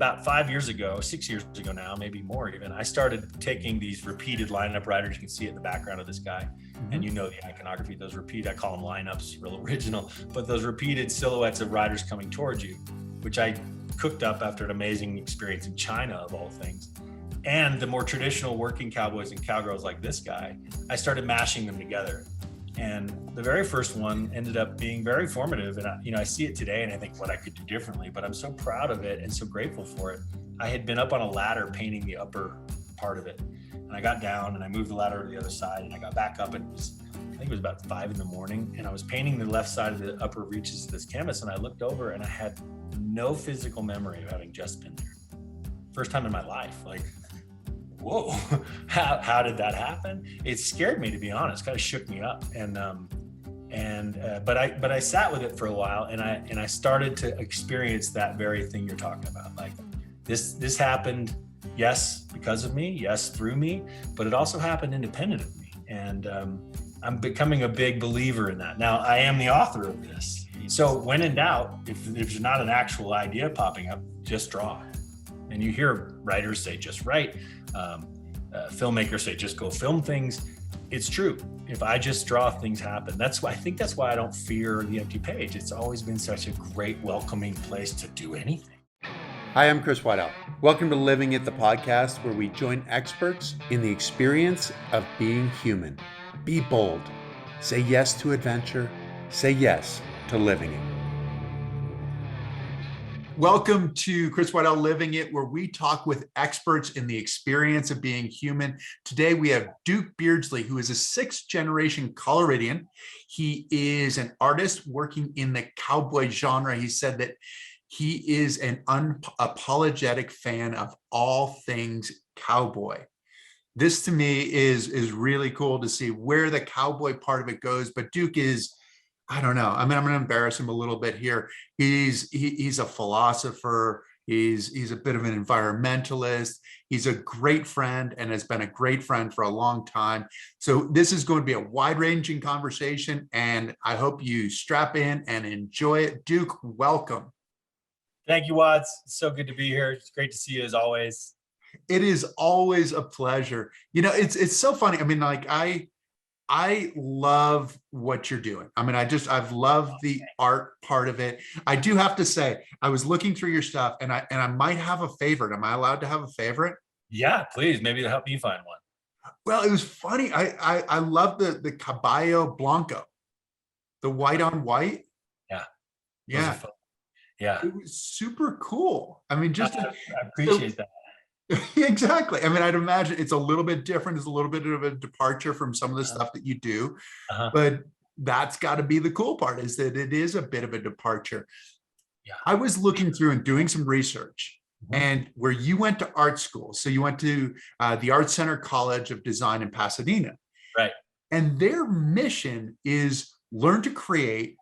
about 5 years ago, 6 years ago now, maybe more even, I started taking these repeated lineup riders. You can see it in the background of this guy. And you know the iconography, those repeat, I call them lineups, real original, but those repeated silhouettes of riders coming towards you, which I cooked up after an amazing experience in China, of all things. And the more traditional working cowboys and cowgirls like this guy, I started mashing them together. And the very first one ended up being very formative. And I see it today and I think what I could do differently, but I'm so proud of it and so grateful for it. I had been up on a ladder painting the upper part of it. And I got down and I moved the ladder to the other side and I got back up and I think it was about 5 a.m. and I was painting the left side of the upper reaches of this canvas and I looked over and I had no physical memory of having just been there. First time in my life, like, whoa, how did that happen? It scared me, to be honest, kind of shook me up. But I sat with it for a while and I started to experience that very thing you're talking about. Like this happened, yes, because of me, yes, through me, but it also happened independent of me. And I'm becoming a big believer in that. Now, I am the author of this. So when in doubt, if there's not an actual idea popping up, just draw. And you hear writers say, just write. Filmmakers say, just go film things. It's true. If I just draw, things happen. I think that's why I don't fear the empty page. It's always been such a great, welcoming place to do anything. Hi, I'm Chris Waddell. Welcome to Living It, the podcast where we join experts in the experience of being human. Be bold. Say yes to adventure. Say yes to living it. Welcome to Chris Waddell Living It, where we talk with experts in the experience of being human. Today we have Duke Beardsley, who is a 6th-generation Coloradian. He is an artist working in the cowboy genre. He said that he is an unapologetic fan of all things cowboy. This to me is really cool to see where the cowboy part of it goes. But Duke is, I don't know. I mean, I'm going to embarrass him a little bit here. He's a philosopher. He's a bit of an environmentalist. He's a great friend and has been a great friend for a long time. So this is going to be a wide-ranging conversation, and I hope you strap in and enjoy it. Duke, welcome. Thank you, Watts. It's so good to be here. It's great to see you as always. It is always a pleasure. You know, it's so funny. I mean, like I love what you're doing. I mean, I've loved the art part of it. I do have to say, I was looking through your stuff and I might have a favorite. Am I allowed to have a favorite? Yeah, please. Maybe it'll help me find one. Well, it was funny. I love the Caballo Blanco, the white on white. Yeah. Yeah. Yeah. It was super cool. I mean, just I appreciate that. Exactly. I mean, I'd imagine it's a little bit different. It's a little bit of a departure from some of the stuff that you do, but that's got to be the cool part, is that it is a bit of a departure. Yeah. I was looking through and doing some research, and where you went to art school. So you went to the Art Center College of Design in Pasadena. Right. And their mission is learn to create,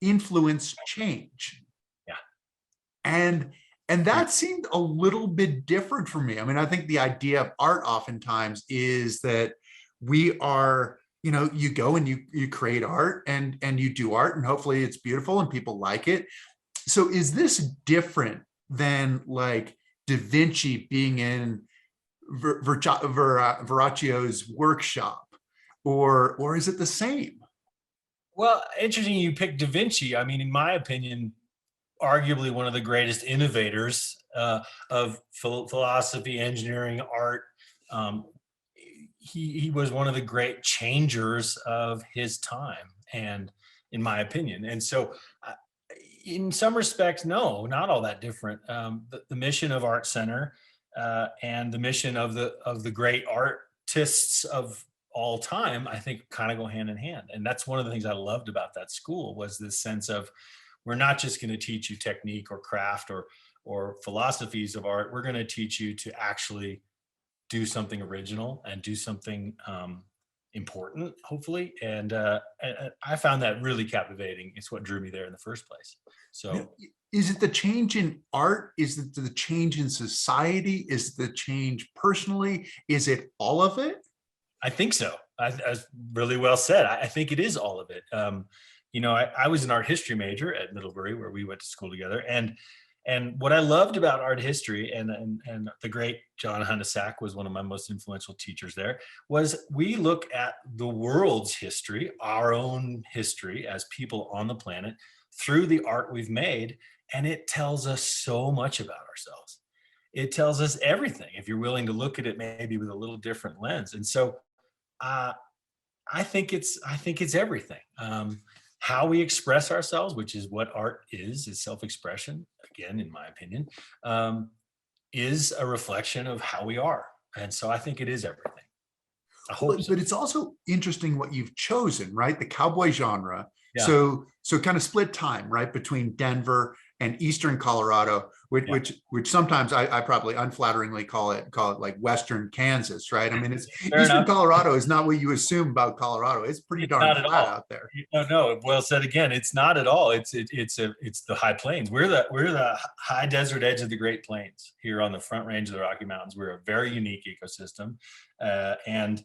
influence, change. Yeah. And that seemed a little bit different for me. I mean, I think the idea of art oftentimes is that we are, you know, you go and you create art and you do art and hopefully it's beautiful and people like it. So is this different than like Da Vinci being in Verrocchio's workshop, or is it the same? Well, interesting you picked Da Vinci. I mean, in my opinion, arguably one of the greatest innovators of philosophy, engineering, art. He was one of the great changers of his time, and in my opinion. And so in some respects, no, not all that different. The mission of Art Center and the mission of the great artists of all time, I think kind of go hand in hand. And that's one of the things I loved about that school, was this sense of, we're not just going to teach you technique or craft or philosophies of art. We're going to teach you to actually do something original and do something important, hopefully. And I found that really captivating. It's what drew me there in the first place. So is it the change in art? Is it the change in society? Is it the change personally? Is it all of it? I think so. I really well said. I think it is all of it. You know, I was an art history major at Middlebury, where we went to school together. And And what I loved about art history, and the great John Hundasack was one of my most influential teachers there, was we look at the world's history, our own history as people on the planet, through the art we've made, and it tells us so much about ourselves. It tells us everything if you're willing to look at it maybe with a little different lens. And so uh, I think it's everything. How we express ourselves, which is what art is self-expression. Again, in my opinion, um, is a reflection of how we are, and so I think it is everything. I hope so. But it's also interesting what you've chosen, right? The cowboy genre. Yeah, So kind of split time, right, between Denver and Eastern Colorado, which yeah. which sometimes I probably unflatteringly call it like Western Kansas, right? I mean, it's Fair Eastern enough. Colorado is not what you assume about Colorado. It's pretty It's darn not at flat all. out there. No, no. Well said again. It's not at all. It's the high plains. We're the high desert edge of the Great Plains here on the Front Range of the Rocky Mountains. We're a very unique ecosystem, and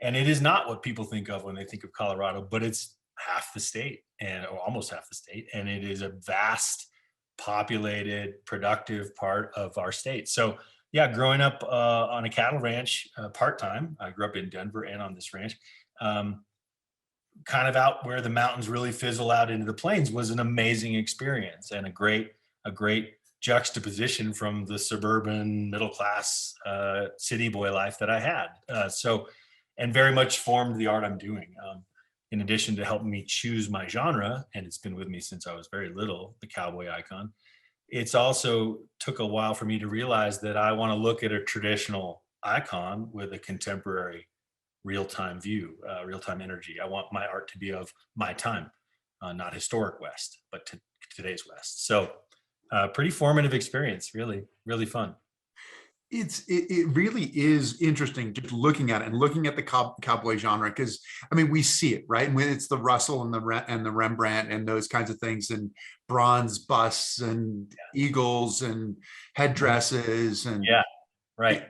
it is not what people think of when they think of Colorado, but it's half the state or almost half the state, and it is a vast, populated, productive part of our state. So yeah, growing up on a cattle ranch part time, I grew up in Denver and on this ranch. Um, Kind of out where the mountains really fizzle out into the plains was an amazing experience and a great juxtaposition from the suburban middle class city boy life that I had. And very much formed the art I'm doing. In addition to helping me choose my genre, and it's been with me since I was very little, the cowboy icon. It's also took a while for me to realize that I want to look at a traditional icon with a contemporary real-time view, real-time energy. I want my art to be of my time, not historic West, but today's West. So pretty formative experience, really, really fun. It really is interesting just looking at it and looking at the cowboy genre, because I mean we see it, right, and when it's the Russell and the Rembrandt and those kinds of things, and bronze busts and eagles and headdresses Yeah, right.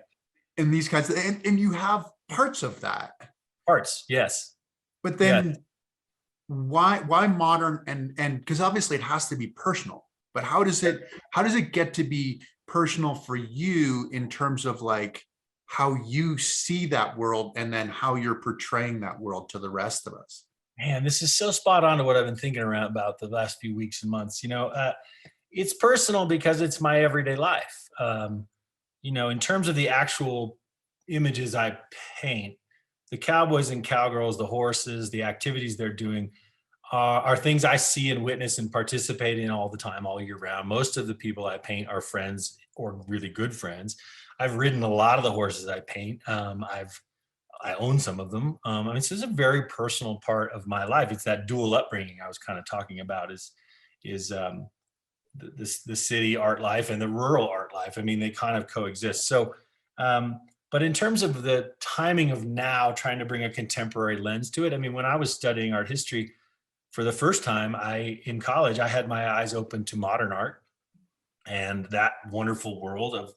and these kinds of, and you have parts of that, Arts, yes. but Yes. then why modern, and because obviously it has to be personal, but how does it get to be personal for you in terms of like how you see that world and then how you're portraying that world to the rest of us? Man, this is so spot on to what I've been thinking around about the last few weeks and months. It's personal because it's my everyday life. In terms of the actual images I paint, the cowboys and cowgirls, the horses, the activities they're doing are things I see and witness and participate in all the time, all year round. Most of the people I paint are friends or really good friends. I've ridden a lot of the horses I paint. I own some of them. This is a very personal part of my life. It's that dual upbringing I was kind of talking about. Is the city art life and the rural art life. I mean, they kind of coexist. So, but in terms of the timing of now trying to bring a contemporary lens to it, I mean, when I was studying art history for the first time, in college, I had my eyes open to modern art and that wonderful world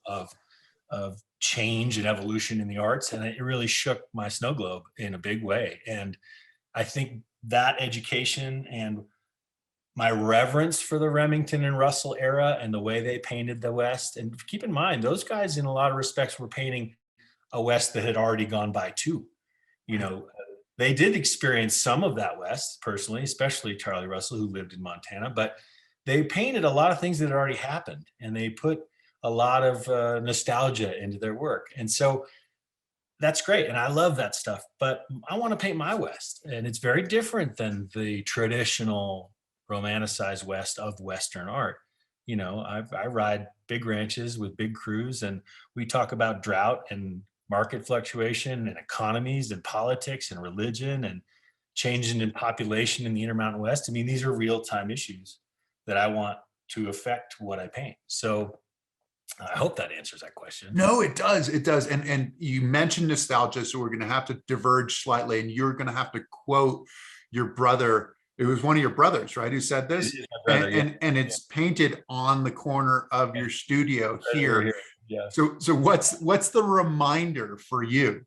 of change and evolution in the arts, and it really shook my snow globe in a big way. And I think that education and my reverence for the Remington and Russell era and the way they painted the West. And keep in mind, those guys, in a lot of respects, were painting a West that had already gone by too. You know, they did experience some of that West personally, especially Charlie Russell, who lived in Montana, but they painted a lot of things that had already happened, and they put a lot of nostalgia into their work. And so that's great. And I love that stuff, but I want to paint my West. And it's very different than the traditional romanticized West of Western art. I ride big ranches with big crews, and we talk about drought and market fluctuation and economies and politics and religion and changing in population in the Intermountain West. I mean, these are real time issues that I want to affect what I paint. So I hope that answers that question. No, it does. It does. And you mentioned nostalgia, so we're going to have to diverge slightly, and you're going to have to quote your brother. It was one of your brothers, right, who said this? It is my brother, yeah. And it's painted on the corner of your studio here. Yeah. So what's the reminder for you?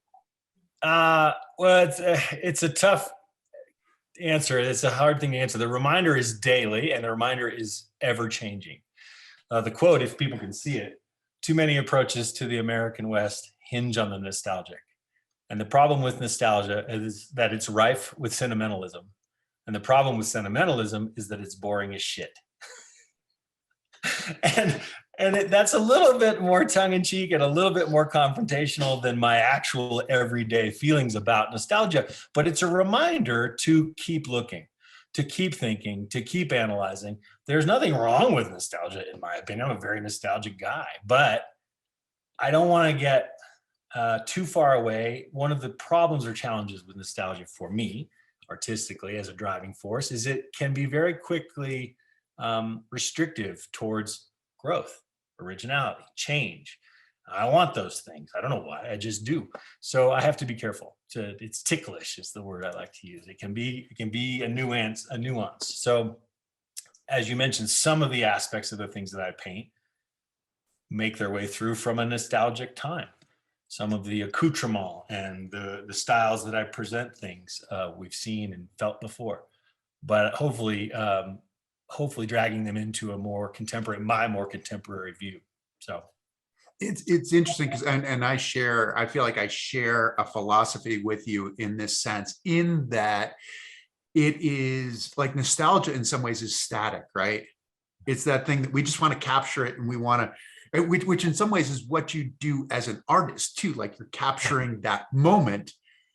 Well, it's a tough answer. It's a hard thing to answer. The reminder is daily, and the reminder is ever changing. The quote, if people can see it, too many approaches to the American West hinge on the nostalgic. And the problem with nostalgia is that it's rife with sentimentalism. And the problem with sentimentalism is that it's boring as shit. That's a little bit more tongue-in-cheek and a little bit more confrontational than my actual everyday feelings about nostalgia. But it's a reminder to keep looking, to keep thinking, to keep analyzing. There's nothing wrong with nostalgia, in my opinion. I'm a very nostalgic guy, but I don't want to get too far away. One of the problems or challenges with nostalgia for me, artistically, as a driving force, is it can be very quickly restrictive towards growth, originality, change. I want those things. I don't know why, I just do. So I have to be careful. It's ticklish is the word I like to use. It can be a nuance. So as you mentioned, some of the aspects of the things that I paint make their way through from a nostalgic time. Some of the accoutrement and the styles that I present things we've seen and felt before, but hopefully dragging them into my more contemporary view. So it's interesting because I feel like I share a philosophy with you in this sense, in that it is like nostalgia in some ways is static, right? It's that thing that we just want to capture it, and we want to, which in some ways is what you do as an artist too. Like you're capturing that moment.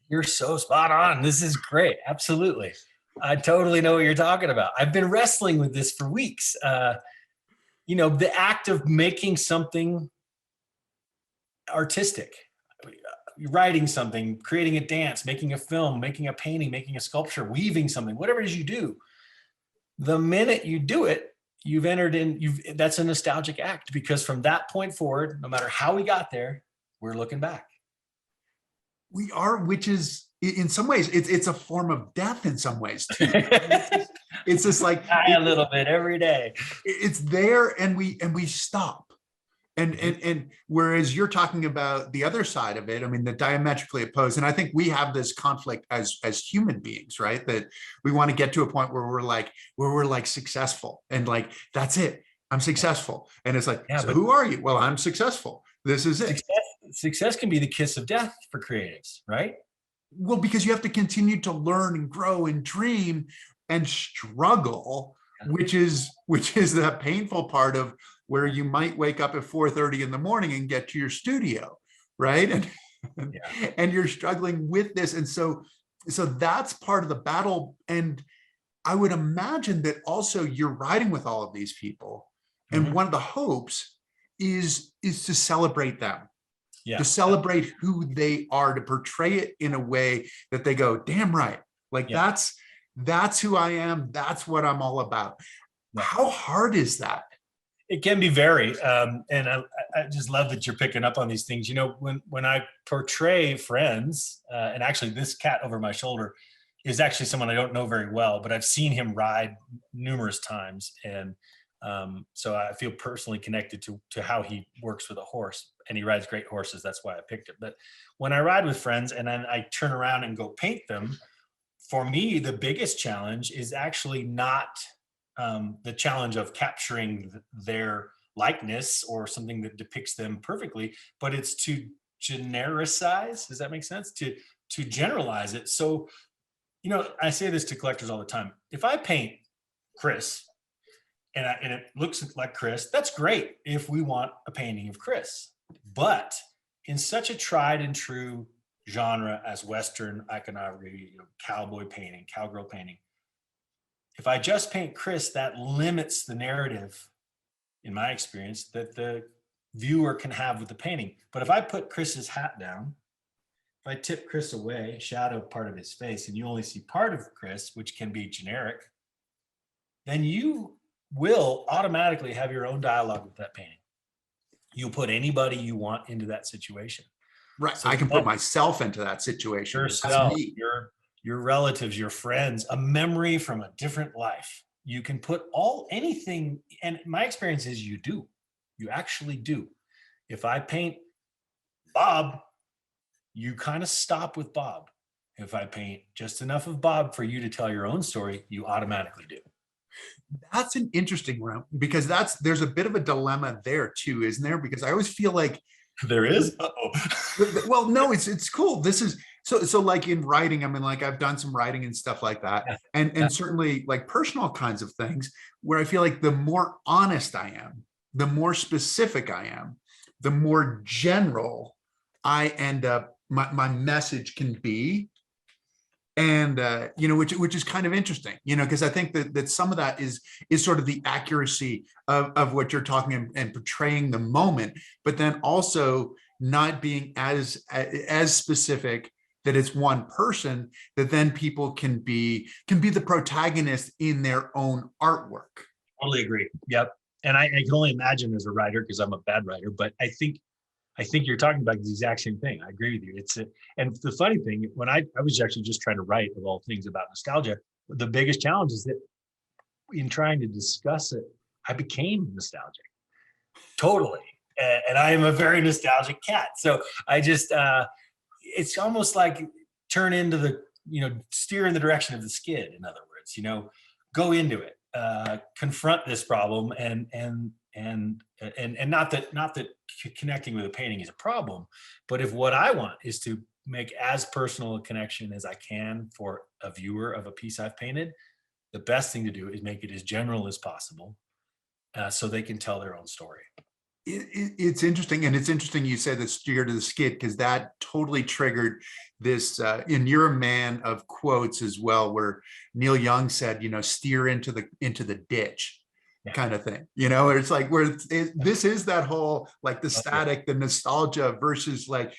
You're so spot on. This is great. Absolutely. I totally know what you're talking about. I've been wrestling with this for weeks. The act of making something artistic, writing something, creating a dance, making a film, making a painting, making a sculpture, weaving something, whatever it is you do. The minute you do it, that's a nostalgic act, because from that point forward, no matter how we got there, we're looking back. We are, which is in some ways, it's a form of death in some ways too. It's just like a little bit every day. It's there, and we stop. And whereas you're talking about the other side of it, I mean, the diametrically opposed. And I think we have this conflict as human beings, right? That we want to get to a point where we're like successful, and like, that's it. I'm successful. And it's like, so who are you? Well, I'm successful. This is it. Success can be the kiss of death for creatives, right? Well, because you have to continue to learn and grow and dream and struggle, which is the painful part of where you might wake up at 4:30 in the morning and get to your studio, right? And you're struggling with this. And so that's part of the battle. And I would imagine that also you're riding with all of these people. And one of the hopes is to celebrate them. Yeah. To celebrate who they are, to portray it in a way that they go, damn right. Like that's who I am. That's what I'm all about. Yeah. How hard is that? It can be very, and I just love that you're picking up on these things. When I portray friends, and actually this cat over my shoulder is actually someone I don't know very well, but I've seen him ride numerous times. And so I feel personally connected to how he works with a horse, and he rides great horses. That's why I picked it. But when I ride with friends and then I turn around and go paint them, for me, the biggest challenge is actually not the challenge of capturing their likeness or something that depicts them perfectly, but it's to genericize. Does that make sense? To generalize it. So, I say this to collectors all the time. If I paint Chris and it looks like Chris, that's great if we want a painting of Chris. But in such a tried and true genre as Western iconography, cowboy painting, cowgirl painting, if I just paint Chris, that limits the narrative, in my experience, that the viewer can have with the painting. But if I put Chris's hat down, if I tip Chris away, shadow part of his face, and you only see part of Chris, which can be generic, then you will automatically have your own dialogue with that painting. You'll put anybody you want into that situation. Right. So I can put myself into that situation. Yourself, your relatives, your friends, a memory from a different life. You can put anything, and my experience is you actually do. If I paint Bob, you kind of stop with Bob. If I paint just enough of Bob for you to tell your own story, you automatically do. That's an interesting one because there's a bit of a dilemma there too, isn't there? Because I always feel like There is. Uh-oh. well, no, it's cool. This is so like in writing, I mean, like I've done some writing and stuff like that, Yeah. and certainly like personal kinds of things where I feel like the more honest I am, the more specific I am, the more general I end up my message can be. And which is kind of interesting, because I think that some of that is sort of the accuracy of what you're talking and portraying the moment, but then also not being as specific that it's one person, that then people can be the protagonist in their own artwork. Totally agree. Yep. And I can only imagine as a writer, because I'm a bad writer, but I think you're talking about the exact same thing. I agree with you. And the funny thing, when I was actually just trying to write of all things about nostalgia, the biggest challenge is that in trying to discuss it, I became nostalgic. Totally. And I am a very nostalgic cat. So I just, it's almost like turn into steer in the direction of the skid. In other words, go into it, confront this problem and not that connecting with a painting is a problem, but if what I want is to make as personal a connection as I can for a viewer of a piece I've painted, the best thing to do is make it as general as possible, so they can tell their own story. It's interesting, and it's interesting you said the steer to the skid, because that totally triggered this. And you're a man of quotes as well, where Neil Young said, steer into the ditch. Yeah. Kind of thing, it's like this is that whole like the static, the nostalgia versus like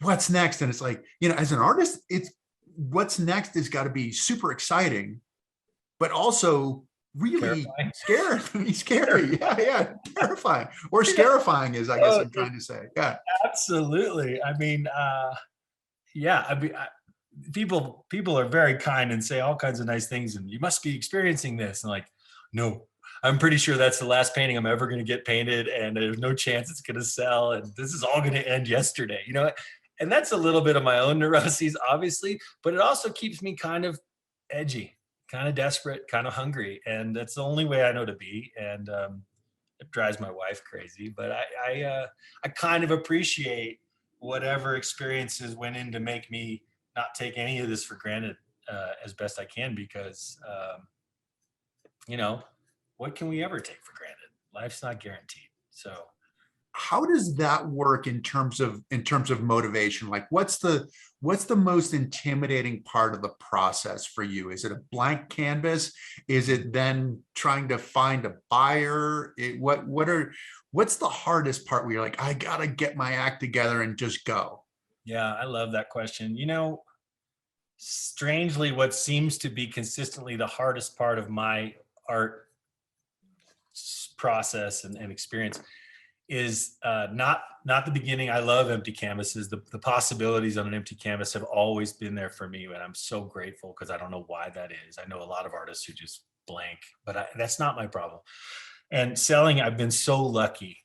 what's next. And it's like, as an artist, it's what's next has got to be super exciting, but also really scary. Yeah. Terrifying or scarifying is, I guess I'm trying to say. Yeah, absolutely. I mean, people are very kind and say all kinds of nice things, and you must be experiencing this. And like, no, I'm pretty sure that's the last painting I'm ever going to get painted, and there's no chance it's going to sell, and this is all going to end yesterday, and that's a little bit of my own neuroses, obviously, but it also keeps me kind of edgy, kind of desperate, kind of hungry, and that's the only way I know to be. And it drives my wife crazy, but I kind of appreciate whatever experiences went in to make me not take any of this for granted as best I can, because what can we ever take for granted? Life's not guaranteed. So how does that work in terms of motivation? Like what's the most intimidating part of the process for you? Is it a blank canvas? Is it then trying to find a buyer? What's the hardest part where you're like, I gotta get my act together and just go? Yeah, I love that question. Strangely, what seems to be consistently the hardest part of my art process and experience is not the beginning. I love empty canvases. The possibilities on an empty canvas have always been there for me, and I'm so grateful, because I don't know why that is. I know a lot of artists who just blank, but that's not my problem. And selling, I've been so lucky,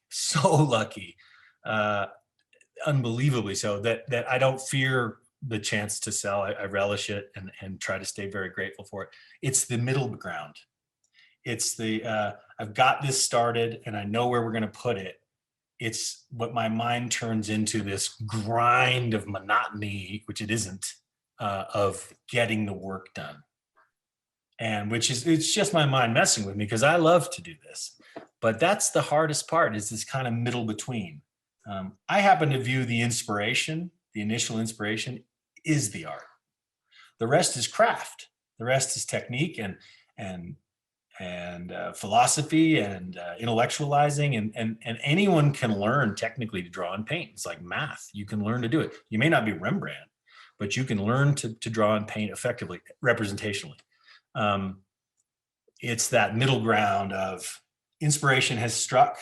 unbelievably so, that I don't fear the chance to sell. I relish it and try to stay very grateful for it. It's the middle ground. It's I've got this started and I know where we're going to put it. It's what my mind turns into this grind of monotony, which it isn't, of getting the work done. And it's just my mind messing with me, because I love to do this. But that's the hardest part, is this kind of middle between. I happen to view the initial inspiration is the art. The rest is craft. The rest is technique and philosophy and intellectualizing, and anyone can learn technically to draw and paint. It's like math. You can learn to do it. You may not be Rembrandt, but you can learn to draw and paint effectively, representationally. It's that middle ground of inspiration has struck.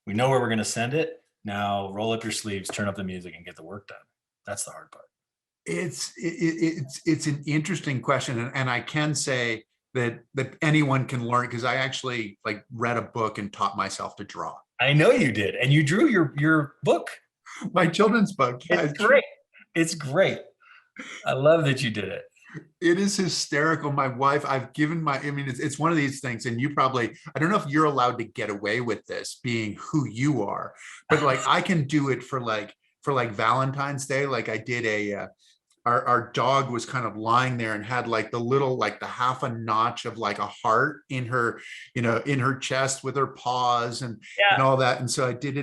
We know where we're going to send it. Now roll up your sleeves, turn up the music, and get the work done. That's the hard part. It's an interesting question, and I can say that anyone can learn, because I actually like read a book and taught myself to draw. I know you did, and you drew your book, my children's book. Yeah, it's great. It's great. I love that you did it. It is hysterical. My wife, I've given my, I mean, it's one of these things, and you probably, I don't know if you're allowed to get away with this being who you are, but like I can do it for like Valentine's Day. Like I did our dog was kind of lying there and had like the little, like the half a notch of like a heart in her, in her chest with her paws and Yeah, all that. And so I did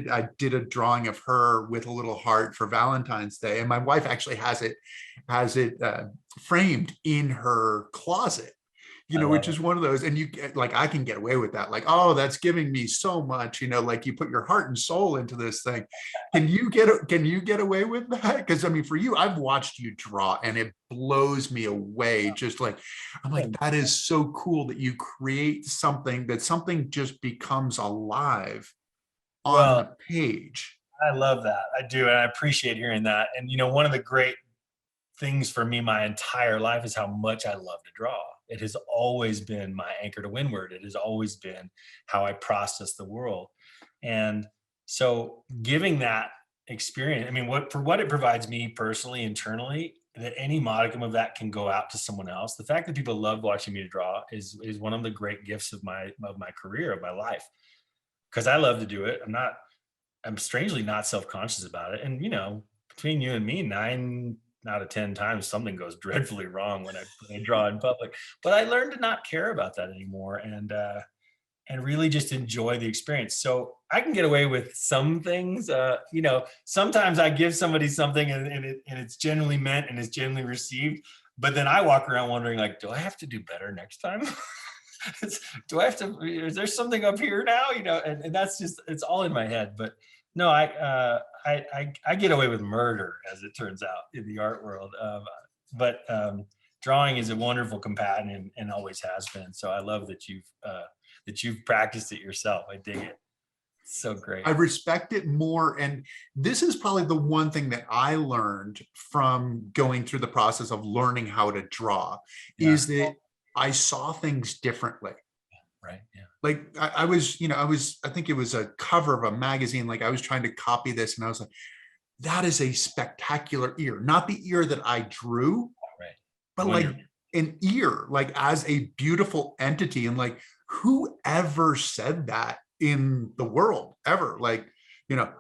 a drawing of her with a little heart for Valentine's Day. And my wife actually has it framed in her closet, I love which it. is one of those, and you get like, I can get away with that. Like, oh, that's giving me so much, like you put your heart and soul into this thing. Can you get away with that? Because I mean, for you, I've watched you draw and it blows me away. Just like, I'm like, that is so cool that you create something that something just becomes alive on Well, the page. I love that. I do, and I appreciate hearing that. And one of the great things for me my entire life is how much I love to draw. It has always been my anchor to windward. It has always been how I process the world. And so giving that experience, I mean, what it provides me personally, internally, that any modicum of that can go out to someone else. The fact that people love watching me draw is one of the great gifts of my career, of my life. Because I love to do it. I'm strangely not self-conscious about it. And between you and me, 9 out of 10 times something goes dreadfully wrong when I draw in public. But I learned to not care about that anymore, and really just enjoy the experience. So I can get away with some things. Sometimes I give somebody something and it's genuinely meant and it's genuinely received. But then I walk around wondering, like, do I have to do better next time? Do I have to? Is there something up here now? And that's just, it's all in my head. But no, I get away with murder, as it turns out, in the art world. But drawing is a wonderful companion and always has been. So I love that you've practiced it yourself. I dig it. It's so great. I respect it more. And this is probably the one thing that I learned from going through the process of learning how to draw Yeah. is that I saw things differently. Right. Yeah. Like I think it was a cover of a magazine. Like I was trying to copy this and I was like, that is a spectacular ear, not the ear that I drew, Right. but like Wonderful. an ear, like as a beautiful entity. And like, who ever said that in the world ever? Like,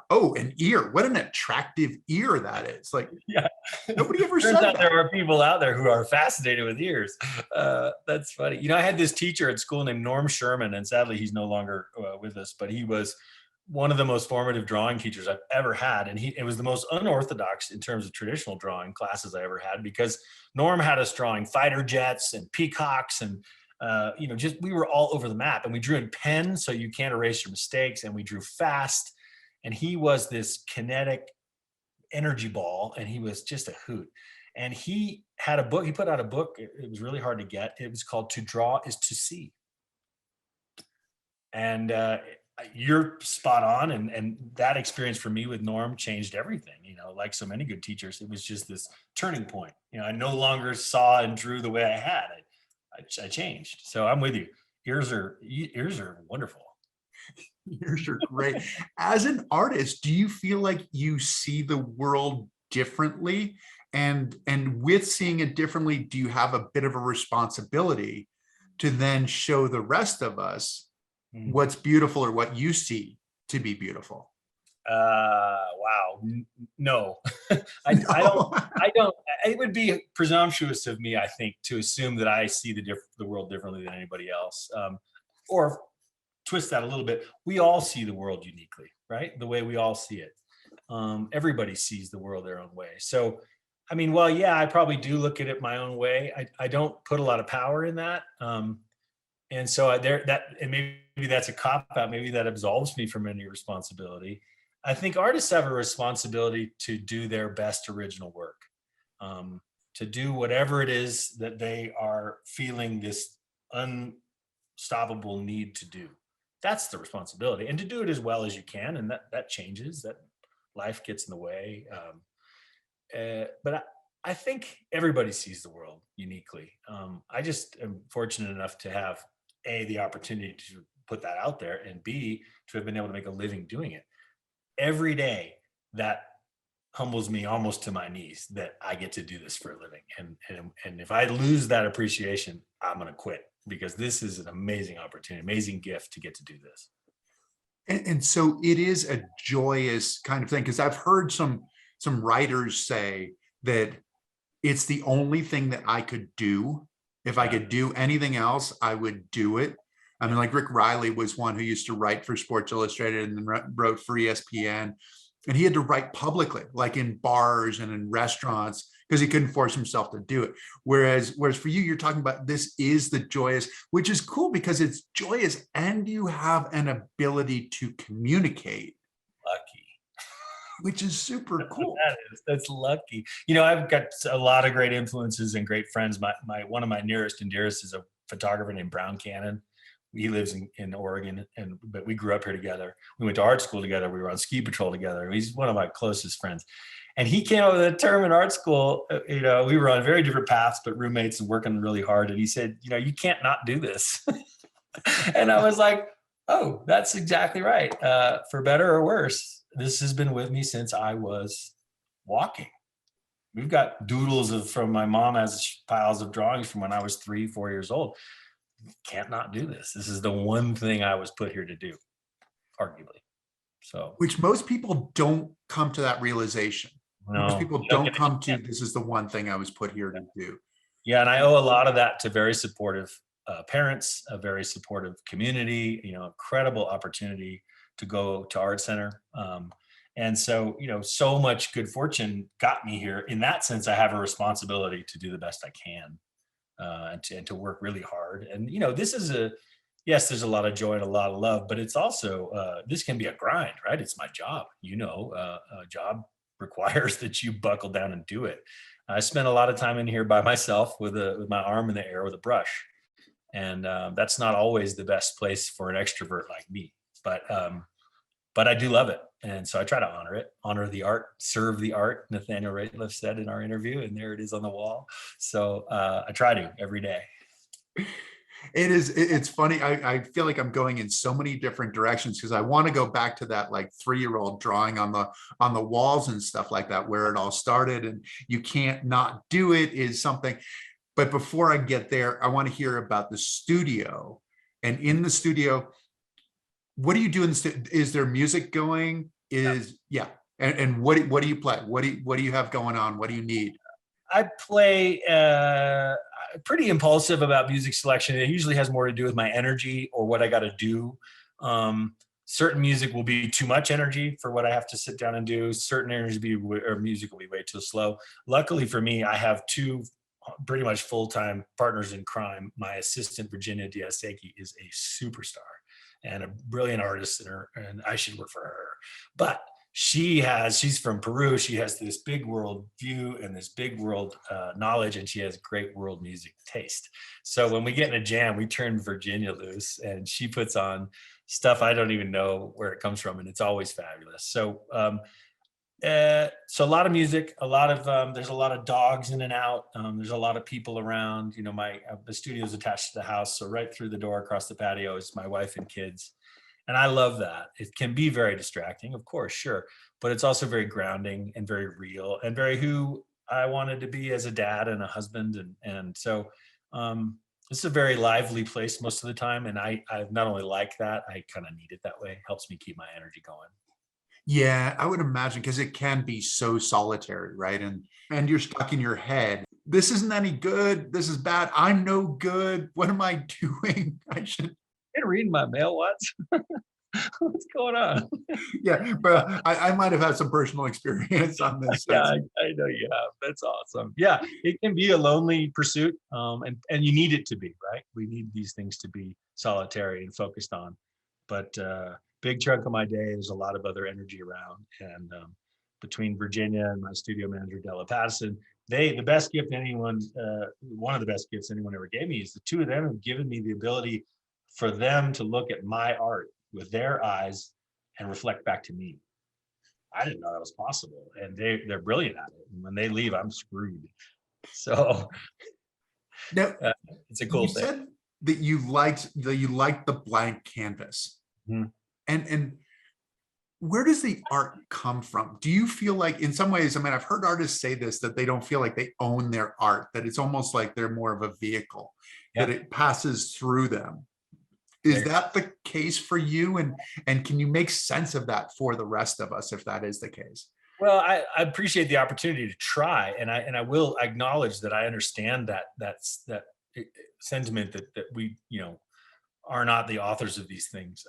oh, an ear, what an attractive ear that is. Like, Yeah. nobody ever Turns said out there that. are people out there who are fascinated with ears. That's funny. I had this teacher at school named Norm Sherman, and sadly he's no longer with us, but he was one of the most formative drawing teachers I've ever had. And it was the most unorthodox in terms of traditional drawing classes I ever had, because Norm had us drawing fighter jets and peacocks and just, we were all over the map, and we drew in pen, so you can't erase your mistakes, and we drew fast. And he was this kinetic energy ball, and he was just a hoot. And he had a book, he put out a book, it was really hard to get. It was called To Draw Is to See. And you're spot on. And that experience for me with Norm changed everything. Like so many good teachers, it was just this turning point. I no longer saw and drew the way I had. I changed. So I'm with you. Ears are wonderful. Yours are great. As an artist, do you feel like you see the world differently? And with seeing it differently, do you have a bit of a responsibility to then show the rest of us Mm. what's beautiful or what you see to be beautiful? Wow. No, I don't. No. I don't. It would be presumptuous of me, I think, to assume that I see the world differently than anybody else. Or twist that a little bit. We all see the world uniquely, right? The way we all see it. Everybody sees the world their own way. So, I mean, well, yeah, I probably do look at it my own way. I don't put a lot of power in that. And so and maybe that's a cop out. Maybe that absolves me from any responsibility. I think artists have a responsibility to do their best original work, to do whatever it is that they are feeling this unstoppable need to do. That's the responsibility, and to do it as well as you can. And that changes. That life gets in the way. But I think everybody sees the world uniquely. I just am fortunate enough to have the opportunity to put that out there, and B, to have been able to make a living doing it every day. That humbles me almost to my knees that I get to do this for a living. And if I lose that appreciation, I'm going to quit, because this is an amazing opportunity, amazing gift to get to do this. And so it is a joyous kind of thing, because I've heard some writers say that it's the only thing that I could do. If I could do anything else, I would do it. I mean, like Rick Riley was one who used to write for Sports Illustrated and then wrote for ESPN. And he had to write publicly, like in bars and in restaurants, because he couldn't force himself to do it. Whereas for you, you're talking about this is the joyous, which is cool because it's joyous and you have an ability to communicate. Lucky. Which is super cool. That's lucky. You know, I've got a lot of great influences and great friends. My one of my nearest and dearest is a photographer named Brown Cannon. He lives in Oregon, but we grew up here together. We went to art school together. We were on ski patrol together. He's one of my closest friends. And he came up with a term in art school. You know, we were on very different paths, but roommates and working really hard. And he said, you know, you can't not do this. And I was like, oh, that's exactly right. For better or worse, this has been with me since I was walking. We've got doodles from my mom has piles of drawings from when I was 3, 4 years old. Can't not do this. This is the one thing I was put here to do, arguably. So, which most people don't come to that realization. No, most people don't come to this is the one thing I was put here to do. Yeah, and I owe a lot of that to very supportive parents, a very supportive community. You know, incredible opportunity to go to Art Center. And so, you know, so much good fortune got me here. In that sense, I have a responsibility to do the best I can. And to work really hard. And, you know, this is yes, there's a lot of joy and a lot of love, but it's also, this can be a grind, right? It's my job. You know, a job requires that you buckle down and do it. I spent a lot of time in here by myself with my arm in the air with a brush. And that's not always the best place for an extrovert like me, but I do love it. And so I try to honor the art, serve the art, Nathaniel Rateliff said in our interview, and there it is on the wall. So I try to every day. It's funny. I feel like I'm going in so many different directions because I want to go back to that like 3-year-old drawing on the walls and stuff like that, where it all started, and you can't not do it is something. But before I get there, I want to hear about the studio. And in the studio, what do you do in the studio? Is there music going? And what do you play? What do you have going on? What do you need? I play pretty impulsive about music selection. It usually has more to do with my energy or what I got to do. Certain music will be too much energy for what I have to sit down and do. Certain music will be way too slow. Luckily for me, I have 2 pretty much full-time partners in crime. My assistant, Virginia Diaseki, is a superstar and a brilliant artist, and I should work for her. But she's from Peru. She has this big world view and this big world knowledge, and she has great world music taste. So when we get in a jam, we turn Virginia loose, and she puts on stuff I don't even know where it comes from, and it's always fabulous. So so a lot of music, there's a lot of dogs in and out. There's a lot of people around. You know, the studio is attached to the house, so right through the door across the patio is my wife and kids. And I love that. It can be very distracting, of course, sure, but it's also very grounding and very real and very who I wanted to be as a dad and a husband. And so it's a very lively place most of the time. And I not only like that, I kind of need it that way. It helps me keep my energy going. Yeah, I would imagine, because it can be so solitary, right? And you're stuck in your head. This isn't any good. This is bad. I'm no good. What am I doing? I should read my mail once. What's going on? Yeah, but I might have had some personal experience on this. Yeah, I know you have. That's awesome. Yeah, it can be a lonely pursuit, and you need it to be, right? We need these things to be solitary and focused on. But big chunk of my day, there's a lot of other energy around. And between Virginia and my studio manager, Della Pattison, the best gift one of the best gifts anyone ever gave me is the 2 of them have given me the ability for them to look at my art with their eyes and reflect back to me. I didn't know that was possible, and they're brilliant at it. And when they leave, I'm screwed. So now, it's a cool thing. You said that you liked the blank canvas, Mm-hmm. and where does the art come from? Do you feel like in some ways, I mean, I've heard artists say this, that they don't feel like they own their art, that it's almost like they're more of a vehicle, that Yeah. it passes through them. Is that the case for you? And can you make sense of that for the rest of us if that is the case? Well, I appreciate the opportunity to try, and I will acknowledge that I understand that sentiment that we are not the authors of these things.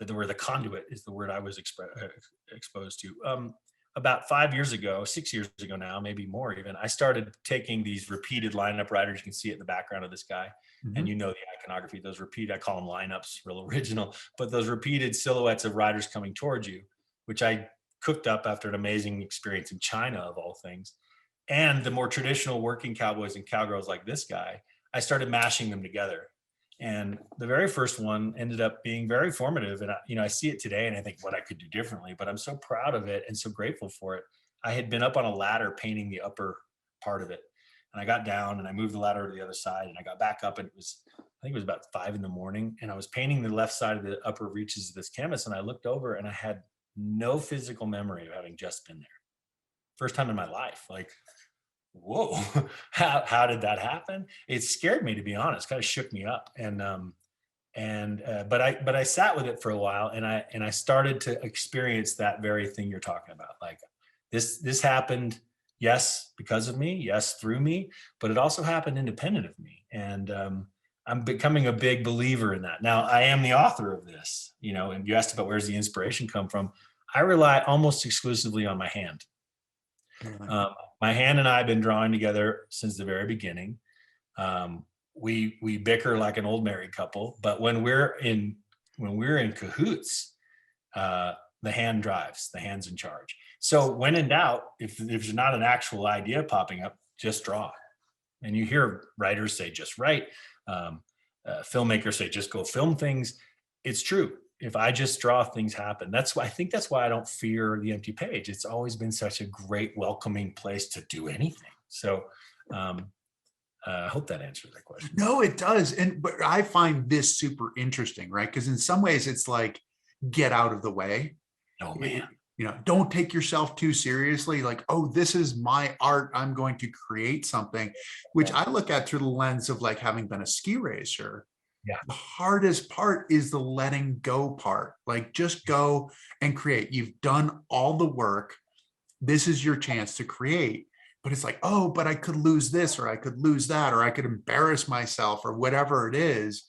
That we're the conduit is the word I was exposed to. About 5 years ago, 6 years ago now, maybe more even, I started taking these repeated lineup riders. You can see it in the background of this guy. And Mhm. you know the iconography, those repeat, I call them lineups, real original, but those repeated silhouettes of riders coming towards you, which I cooked up after an amazing experience in China, of all things. And the more traditional working cowboys and cowgirls like this guy, I started mashing them together. And the very first one ended up being very formative. And I see it today and I think what I could do differently, but I'm so proud of it and so grateful for it. I had been up on a ladder painting the upper part of it. And I got down and I moved the ladder to the other side and I got back up and I think it was about 5 a.m. and I was painting the left side of the upper reaches of this canvas. And I looked over and I had no physical memory of having just been there. First time in my life. Like, whoa, how did that happen? It scared me, to be honest, kind of shook me up. But I sat with it for a while and I started to experience that very thing you're talking about. Like this happened, yes, because of me, yes, through me, but it also happened independent of me. And I'm becoming a big believer in that. Now I am the author of this, and you asked about where's the inspiration come from. I rely almost exclusively on my hand. Um, my hand and I have been drawing together since the very beginning. We bicker like an old married couple, but when we're in cahoots, the hand drives, the hand's in charge. So when in doubt, if there's not an actual idea popping up, just draw. And you hear writers say just write, filmmakers say just go film things. It's true. If I just draw, things happen. I think that's why I don't fear the empty page. It's always been such a great, welcoming place to do anything. So I hope that answers that question. No, it does. But I find this super interesting, right? Because in some ways it's like, get out of the way. Oh man. Don't take yourself too seriously. Like, oh, this is my art. I'm going to create something, which I look at through the lens of like having been a ski racer. Yeah. The hardest part is the letting go part. Like, just go and create. You've done all the work. This is your chance to create. But it's like, oh, but I could lose this, or I could lose that, or I could embarrass myself, or whatever it is.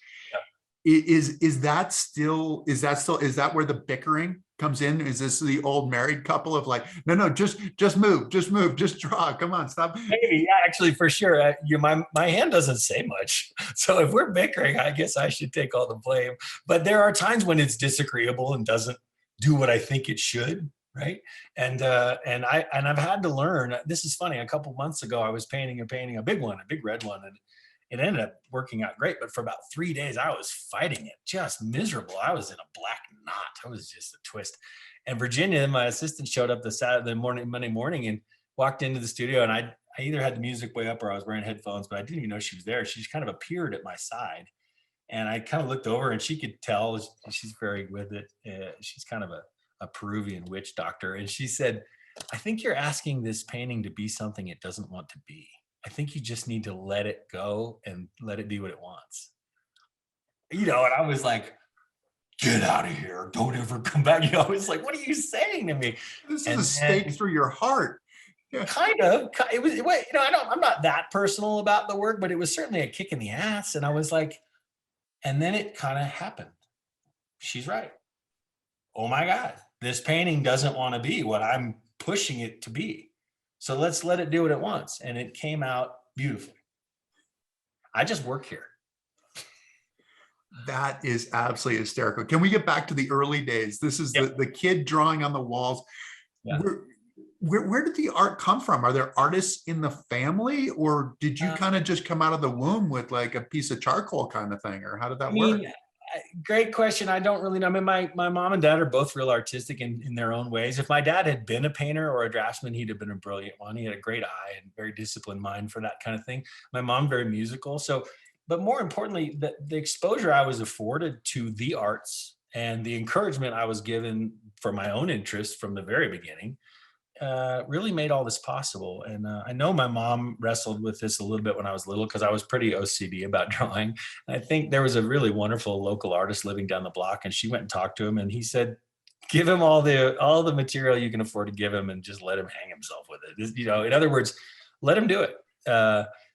Is that where the bickering comes in? Is this the old married couple of like, no, just move, just draw, come on, stop? Maybe, yeah, actually, for sure. My hand doesn't say much, so if we're bickering, I guess I should take all the blame. But there are times when it's disagreeable and doesn't do what I think it should, right? And I've had to learn. This is funny. A couple months ago, I was painting a big one, a big red one, and it ended up working out great. But for about 3 days, I was fighting it, just miserable. I was in a black knot. I was just a twist. And Virginia, my assistant, showed up Monday morning, and walked into the studio. And I either had the music way up or I was wearing headphones, but I didn't even know she was there. She just kind of appeared at my side. And I kind of looked over, and she could tell she's very with it. She's kind of a Peruvian witch doctor. And she said, I think you're asking this painting to be something it doesn't want to be. I think you just need to let it go and let it be what it wants. And I was like, get out of here. Don't ever come back. I was like, what are you saying to me? This is a stake through your heart. Yeah. Kind of. It was, I'm not that personal about the work, but it was certainly a kick in the ass. And I was like, and then it kind of happened. She's right. Oh my God, this painting doesn't want to be what I'm pushing it to be. So let's let it do what it wants. And it came out beautifully. I just work here. That is absolutely hysterical. Can we get back to the early days? This is the kid drawing on the walls. Yeah. Where did the art come from? Are there artists in the family, or did you kind of just come out of the womb with like a piece of charcoal kind of thing, or how did that work? Great question. I don't really know. I mean, my mom and dad are both real artistic in their own ways. If my dad had been a painter or a draftsman, he'd have been a brilliant one. He had a great eye and very disciplined mind for that kind of thing. My mom, very musical. So, but more importantly, the exposure I was afforded to the arts and the encouragement I was given for my own interest from the very beginning, really made all this possible. And I know my mom wrestled with this a little bit when I was little because I was pretty OCD about drawing. And I think there was a really wonderful local artist living down the block, and she went and talked to him, and he said, "Give him all the material you can afford to give him, and just let him hang himself with it." You know, in other words, let him do it.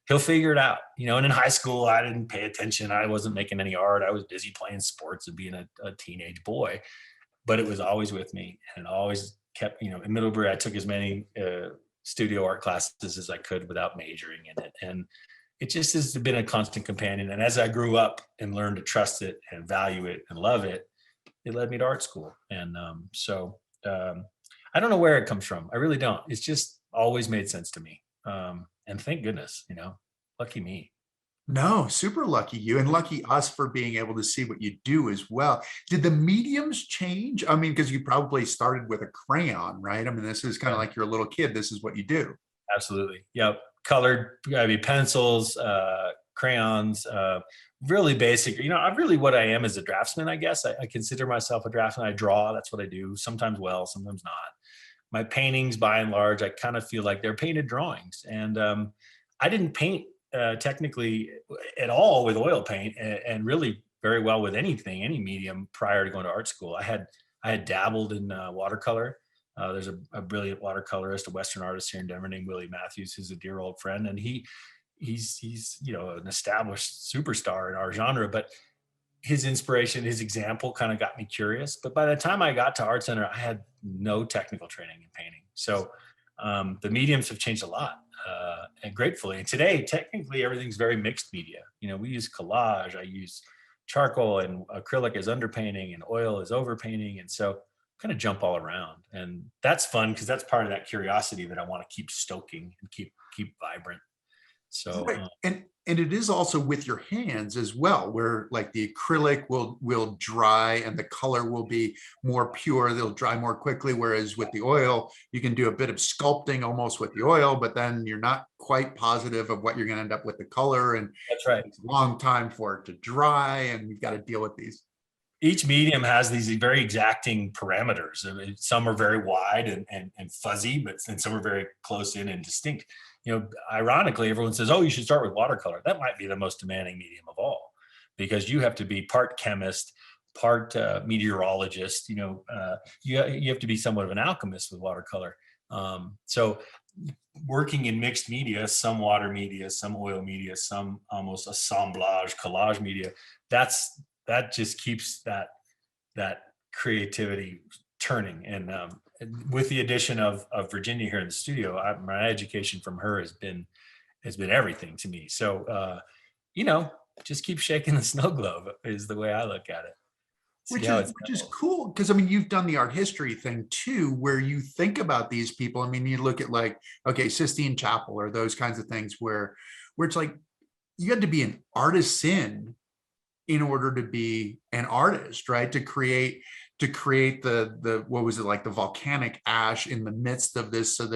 He'll figure it out. You know, and in high school, I didn't pay attention. I wasn't making any art. I was busy playing sports and being a teenage boy. But it was always with me, and it always kept, you know, in Middlebury, I took as many studio art classes as I could without majoring in it. And it just has been a constant companion. And as I grew up and learned to trust it and value it and love it, it led me to art school. And I don't know where it comes from. I really don't. It's just always made sense to me. And thank goodness, you know, lucky me. No, super lucky you, and lucky us for being able to see what you do as well. Did the mediums change? I mean, because you probably started with a crayon, right? I mean, this is kind of Yeah. like you're a little kid. This is what you do. Absolutely. Yep. Colored, I mean, pencils, crayons, really basic. You know, I'm really what I am as a draftsman, I guess. I consider myself a draftsman. I draw. That's what I do. Sometimes well, sometimes not. My paintings, by and large, I kind of feel like they're painted drawings. And I didn't paint technically at all with oil paint, and really very well with anything, any medium prior to going to art school. I had dabbled in watercolor. There's a brilliant watercolorist, a Western artist here in Denver named Willie Matthews, who's a dear old friend, and he's you know, an established superstar in our genre. But his inspiration, his example, kind of got me curious. But by the time I got to Art Center, I had no technical training in painting. So the mediums have changed a lot, and gratefully. And today, technically, everything's very mixed media. You know, we use collage. I use charcoal and acrylic as underpainting, and oil as overpainting, and so kind of jump all around. And that's fun because that's part of that curiosity that I want to keep stoking and keep vibrant. So Right. And it is also with your hands as well, where like the acrylic will dry and the color will be more pure. They'll dry more quickly. Whereas with the oil, you can do a bit of sculpting almost with the oil, but then you're not quite positive of what you're going to end up with the color. And that's right. it's a long time for it to dry, and you've got to deal with these. Each medium has these very exacting parameters. I mean, some are very wide and fuzzy, but then some are very close in and distinct. You know, ironically, everyone says, "Oh, you should start with watercolor." That might be the most demanding medium of all, because you have to be part chemist, part meteorologist. You know, you have to be somewhat of an alchemist with watercolor. So working in mixed media, some water media, some oil media, some almost assemblage collage media, that just keeps that creativity turning. And with the addition of Virginia here in the studio, my education from her has been everything to me. So you know, just keep shaking the snow globe is the way I look at it. See how it's Which is cool, because I mean, you've done the art history thing too, where you think about these people. I mean, you look at like, okay, Sistine Chapel or those kinds of things where it's like you had to be an artisan in order to be an artist, right? To create the what was it, like the volcanic ash in the midst of this, so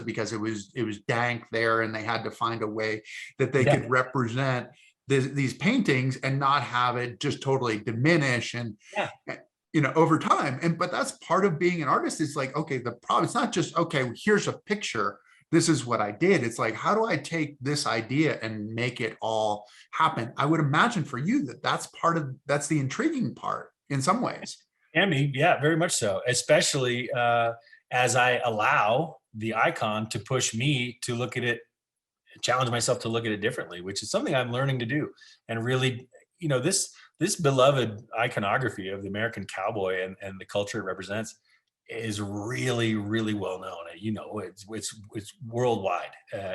because it was dank there, and they had to find a way that they could represent these paintings and not have it just totally diminish and you know, over time. And but that's part of being an artist. It's like, okay, the problem, it's not just, okay, here's a picture, this is what I did. It's like, how do I take this idea and make it all happen? I would imagine for you that's the intriguing part in some ways. Amy, yeah, very much so. Especially as I allow the icon to push me to look at it, challenge myself to look at it differently, which is something I'm learning to do. And really, you know, this beloved iconography of the American cowboy and the culture it represents is really, really well known. You know, it's worldwide,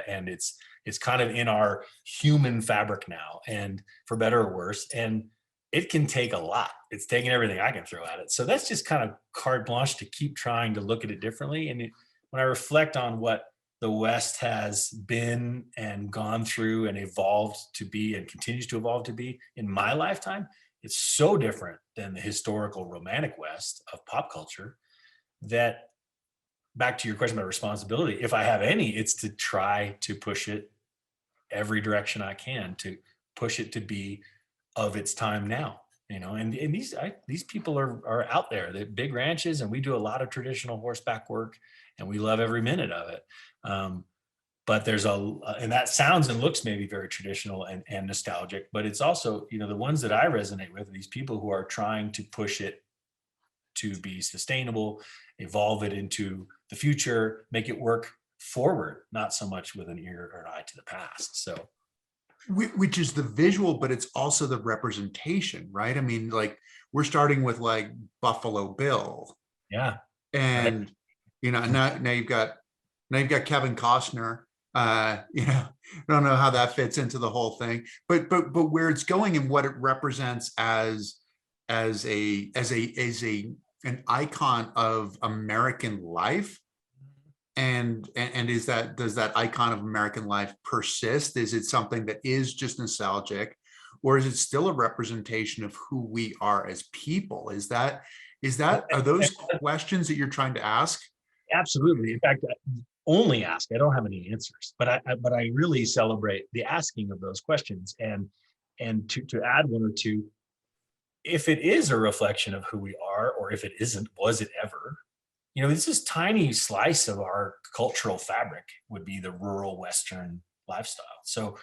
and it's kind of in our human fabric now, and for better or worse. And it can take a lot. It's taking everything I can throw at it. So that's just kind of carte blanche to keep trying to look at it differently. And when I reflect on what the West has been and gone through and evolved to be and continues to evolve to be in my lifetime, it's so different than the historical romantic West of pop culture, that, back to your question about responsibility, if I have any, it's to try to push it every direction I can, to push it to be of its time now. and these people are out there. They're big ranches, and we do a lot of traditional horseback work, and we love every minute of it. But there's and that sounds and looks maybe very traditional and nostalgic, but it's also, the ones that I resonate with are these people who are trying to push it to be sustainable, evolve it into the future, make it work forward, not so much with an ear or an eye to the past. So, which is the visual, but it's also the representation, right? I mean, like, we're starting with like Buffalo Bill, yeah, and right. now you've got Kevin Costner. I don't know how that fits into the whole thing, but where it's going and what it represents as an icon of American life. And does that icon of American life persist? Is it something that is just nostalgic, or is it still a representation of who we are as people? Are those questions that you're trying to ask? Absolutely. In fact, only ask. I don't have any answers, but I really celebrate the asking of those questions. And to add one or two, if it is a reflection of who we are, or if it isn't, was it ever? This is tiny slice of our cultural fabric would be the rural Western lifestyle. So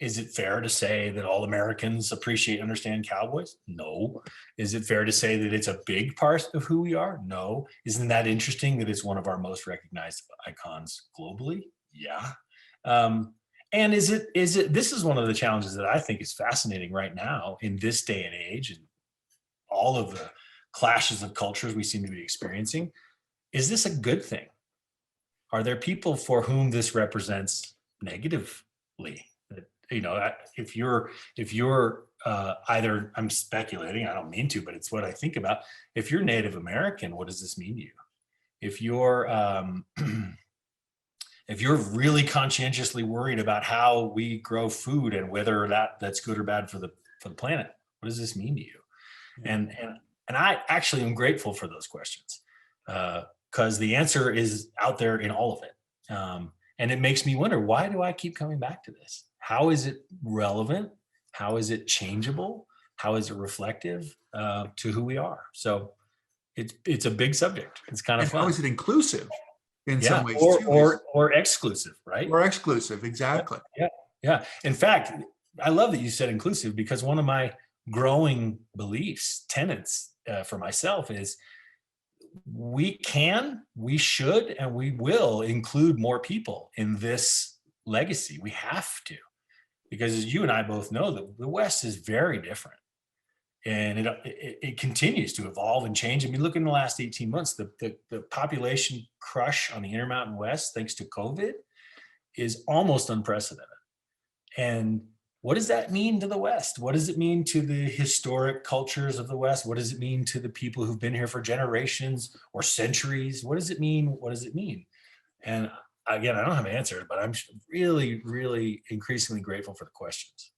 is it fair to say that all Americans appreciate, understand cowboys? No. Is it fair to say that it's a big part of who we are? No. Isn't that interesting that it's one of our most recognized icons globally? Yeah. And this is one of the challenges that I think is fascinating right now in this day and age, and all of the clashes of cultures we seem to be experiencing. Is this a good thing? Are there people for whom this represents negatively? If you're either, I'm speculating, I don't mean to, but it's what I think about. If you're Native American, what does this mean to you? If you're if you're really conscientiously worried about how we grow food and whether that's good or bad for the planet, what does this mean to you? And I actually am grateful for those questions, because the answer is out there in all of it. And it makes me wonder, why do I keep coming back to this? How is it relevant? How is it changeable? How is it reflective to who we are? So it's a big subject. It's kind of And fun. how is it inclusive in Yeah, some ways or exclusive, right? Or exclusive, exactly. Yeah. In fact, I love that you said inclusive, because one of my growing beliefs, tenets for myself is we should, and we will include more people in this legacy. We have to, because as you and I both know, the West is very different, and it continues to evolve and change. I mean, look in the last 18 months, the population crush on the Intermountain West, thanks to COVID, is almost unprecedented. And what does that mean to the West? What does it mean to the historic cultures of the West? What does it mean to the people who've been here for generations or centuries? What does it mean? What does it mean? And again, I don't have answers, but I'm really, really increasingly grateful for the questions.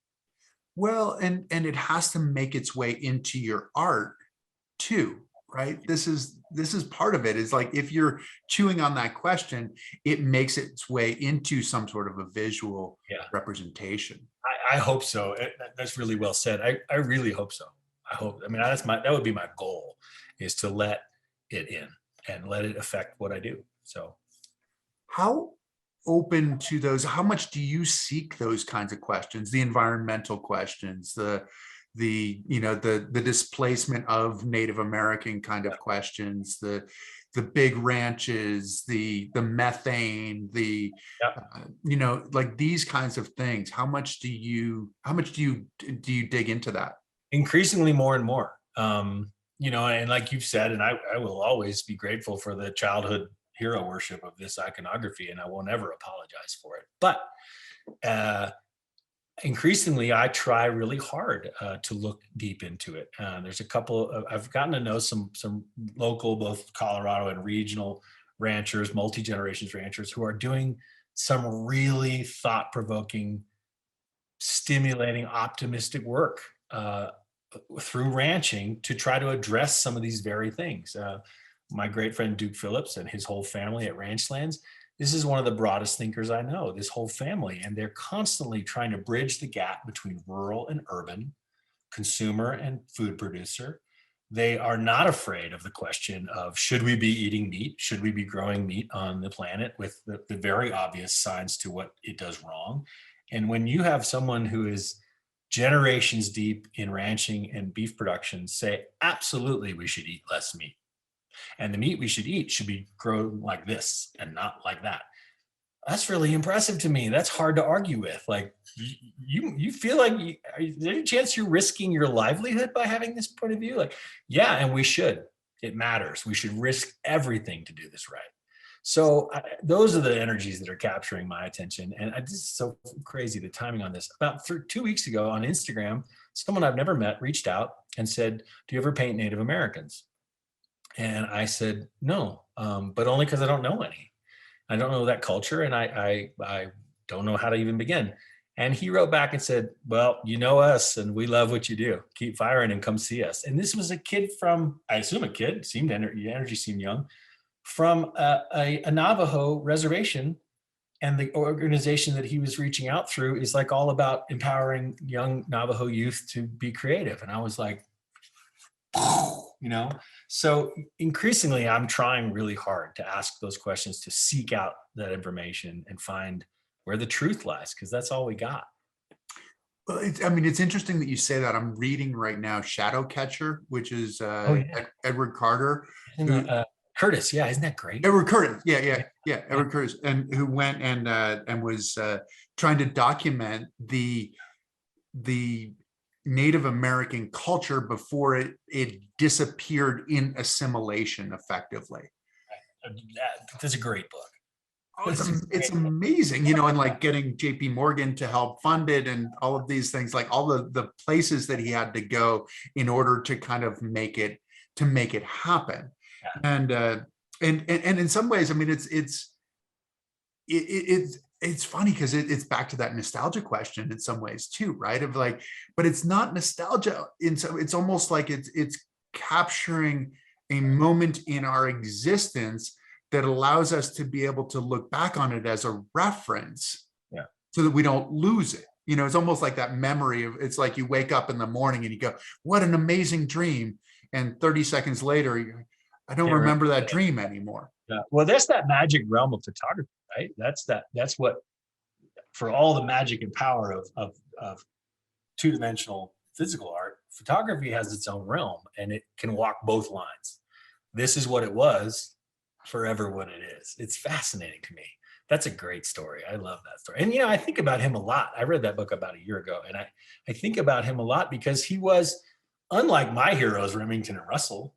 Well, and it has to make its way into your art too, right? This is part of it. Is like, if you're chewing on that question, it makes its way into some sort of a visual representation. I hope so. That's really well said. I really hope so. I mean, that would be my goal, is to let it in and let it affect what I do. So how open to those, how much do you seek those kinds of questions, the environmental questions, the displacement of Native American kind of questions, the big ranches, the methane, like these kinds of things? How much do you dig into that? Increasingly more and more. And like you've said, and I will always be grateful for the childhood hero worship of this iconography, and I won't ever apologize for it. But increasingly, I try really hard to look deep into it. There's a couple I've gotten to know some local, both Colorado and regional ranchers, multi-generations ranchers, who are doing some really thought-provoking, stimulating, optimistic work through ranching to try to address some of these very things. My great friend Duke Phillips and his whole family at Ranchlands, this is one of the broadest thinkers I know, this whole family, and they're constantly trying to bridge the gap between rural and urban, consumer and food producer. They are not afraid of the question of, should we be eating meat? Should we be growing meat on the planet, with the very obvious signs to what it does wrong? And when you have someone who is generations deep in ranching and beef production say, absolutely, we should eat less meat. And the meat we should eat should be grown like this and not like that. That's really impressive to me. That's hard to argue with. Like, you feel like, is there any chance you're risking your livelihood by having this point of view? Like, yeah, and we should. It matters. We should risk everything to do this right. So those are the energies that are capturing my attention. And this is so crazy, the timing on this. About 2 weeks ago on Instagram, someone I've never met reached out and said, do you ever paint Native Americans? And I said, no, but only because I don't know any. I don't know that culture, and I don't know how to even begin. And he wrote back and said, well, you know us, and we love what you do. Keep firing and come see us. And this was a kid from, I assume a kid, energy seemed young, from a Navajo reservation. And the organization that he was reaching out through is like all about empowering young Navajo youth to be creative. And I was like, so increasingly I'm trying really hard to ask those questions, to seek out that information and find where the truth lies, because that's all we got. Well, it's interesting that you say that. I'm reading right now Shadow Catcher, which is Edward Carter. Curtis, yeah, isn't that great? Edward Curtis, yeah. Edward Curtis, and who went and was trying to document the Native American culture before it disappeared in assimilation effectively. That's a great book. Oh, it's amazing, and like getting JP Morgan to help fund it and all of these things, like all the places that he had to go in order to kind of make it happen. Yeah. And in some ways, it's funny because it's back to that nostalgia question in some ways too, right? Of like, but it's not nostalgia. It's almost like it's capturing a moment in our existence that allows us to be able to look back on it as a reference, so that we don't lose it. It's almost like that memory of, it's like you wake up in the morning and you go, what an amazing dream. And 30 seconds later, I don't remember that dream anymore. Yeah. Well, that's that magic realm of photography, right? That's what, for all the magic and power of two-dimensional physical art, photography has its own realm, and it can walk both lines. This is what it was, forever what it is. It's fascinating to me. That's a great story. I love that story. And, I think about him a lot. I read that book about a year ago, and I think about him a lot because he was, unlike my heroes, Remington and Russell,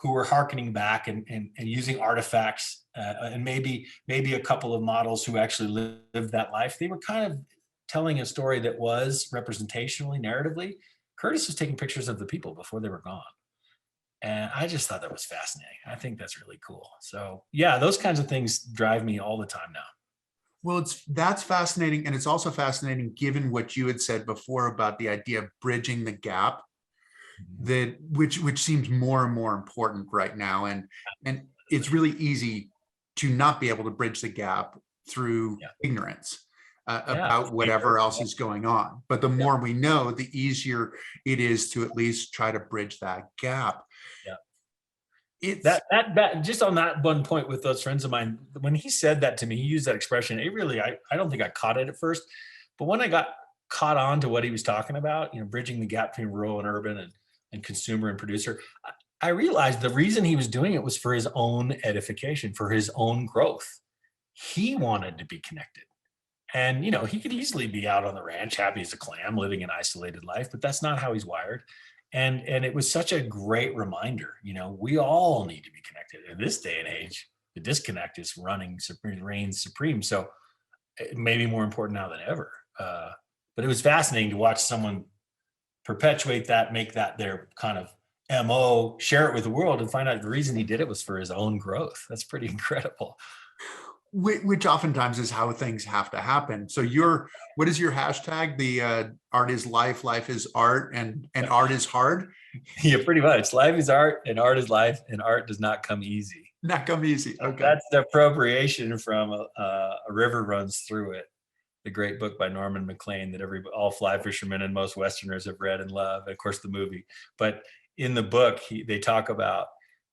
who were hearkening back and using artifacts, and maybe a couple of models who actually lived that life. They were kind of telling a story that was representationally, narratively. Curtis was taking pictures of the people before they were gone. And I just thought that was fascinating. I think that's really cool. So yeah, those kinds of things drive me all the time now. Well, that's fascinating. And it's also fascinating given what you had said before about the idea of bridging the gap, that which seems more and more important right now. And it's really easy to not be able to bridge the gap through ignorance about whatever else is going on. But the more we know, the easier it is to at least try to bridge that gap. Yeah. It's that just on that one point with those friends of mine, when he said that to me, he used that expression. It really, I don't think I caught it at first, but when I got caught on to what he was talking about, bridging the gap between rural and urban and consumer and producer, I realized the reason he was doing it was for his own edification, for his own growth. He wanted to be connected. And, he could easily be out on the ranch, happy as a clam, living an isolated life, but that's not how he's wired. And it was such a great reminder, we all need to be connected. In this day and age, the disconnect is reigns supreme. So it may be more important now than ever. But it was fascinating to watch someone perpetuate that, make that their kind of MO, share it with the world, and find out the reason he did it was for his own growth. That's pretty incredible. Which oftentimes is how things have to happen. So what is your hashtag? The art is life, life is art, and art is hard? Yeah, pretty much. Life is art and art is life, and art does not come easy. Not come easy. Okay. That's the appropriation from a river runs through it. the great book by Norman Maclean that all fly fishermen and most Westerners have read and love, and of course the movie. But in the book, they talk about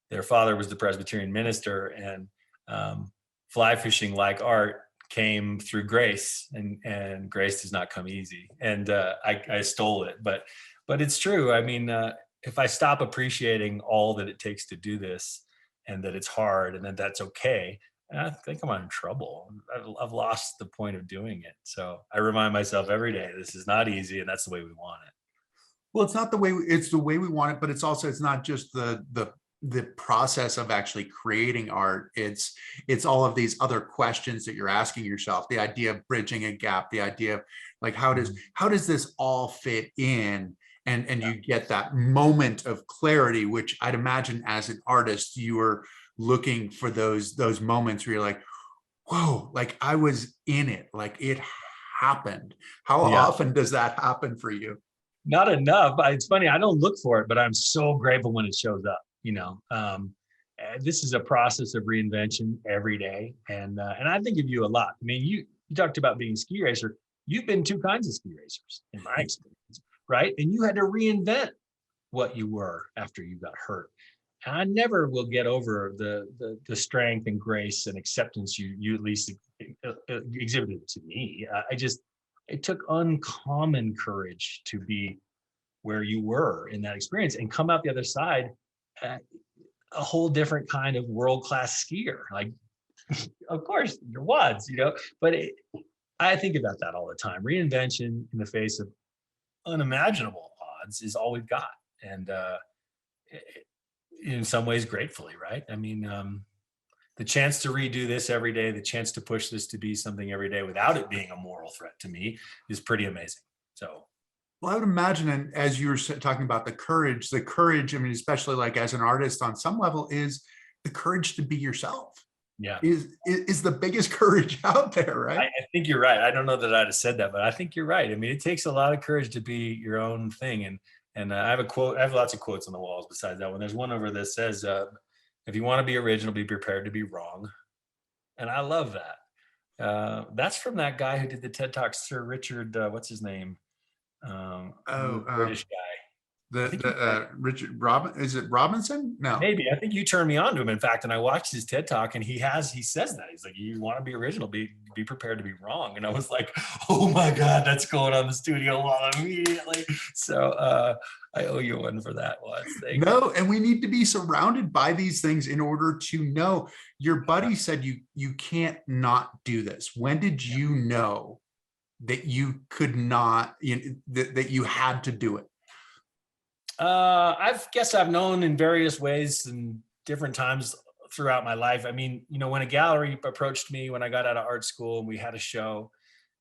their father was the Presbyterian minister, and fly fishing, like art, came through grace, and grace does not come easy. And I stole it, but it's true. I mean, if I stop appreciating all that it takes to do this, and that it's hard, and that that's okay, I think I'm in trouble. I've lost the point of doing it. So I remind myself every day, this is not easy, and that's the way we want it. Well, it's not the way, it's the way we want it, but it's also, it's not just the process of actually creating art. It's all of these other questions that you're asking yourself, the idea of bridging a gap, the idea of like, how does this all fit in? And you get that moment of clarity, which I'd imagine as an artist, you were looking for those moments where you're like, whoa, like I was in it, like it happened. How often does that happen for you? Not enough. It's funny, I don't look for it, but I'm so grateful when it shows up. This is a process of reinvention every day, and I think of you a lot. I mean, you talked about being a ski racer. You've been two kinds of ski racers, in my experience, right? And you had to reinvent what you were after you got hurt. And I never will get over the strength and grace and acceptance you at least exhibited to me. It took uncommon courage to be where you were in that experience and come out the other side a whole different kind of world-class skier. Like, of course, your wads, but I think about that all the time. Reinvention in the face of unimaginable odds is all we've got. And in some ways, gratefully, right? I mean, the chance to redo this every day, the chance to push this to be something every day without it being a moral threat to me is pretty amazing. So, well, I would imagine, and as you were talking about the courage, I mean, especially like as an artist on some level, is the courage to be yourself. Yeah. Is the biggest courage out there, right? I think you're right. I don't know that I'd have said that, but I think you're right. I mean, it takes a lot of courage to be your own thing. And I have a quote, I have lots of quotes on the walls besides that one. There's one over that says, if you want to be original, be prepared to be wrong. And I love that. That's from that guy who did the TED Talk, Sir Richard, what's his name? British guy. Richard is it Robinson? No, maybe. I think you turned me on to him, in fact, and I watched his TED Talk, and he says that he's like, you want to be original, be prepared to be wrong. And I was like, oh my God, that's going on the studio wall immediately. So I owe you one for that one. No, and we need to be surrounded by these things in order to know. Your buddy said you can't not do this. When did you know that you could not, that you had to do it? I've known in various ways and different times throughout my life. I mean, when a gallery approached me when I got out of art school and we had a show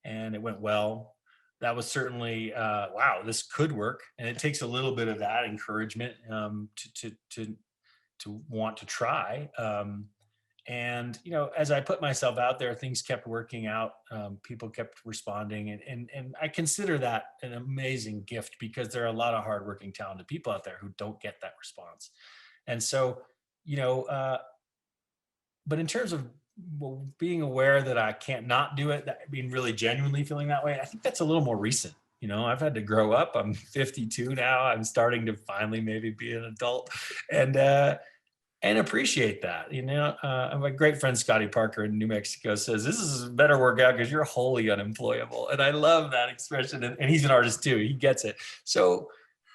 and it went well, that was certainly, wow, this could work. And it takes a little bit of that encouragement to want to try. And, as I put myself out there, things kept working out. People kept responding. And I consider that an amazing gift because there are a lot of hardworking, talented people out there who don't get that response. And so, but in terms of being aware that I can't not do it, being really genuinely feeling that way, I think that's a little more recent. I've had to grow up. I'm 52 now. I'm starting to finally maybe be an adult. And appreciate that. My great friend Scotty Parker in New Mexico says, this is a better workout because you're wholly unemployable. And I love that expression. And he's an artist too. He gets it. So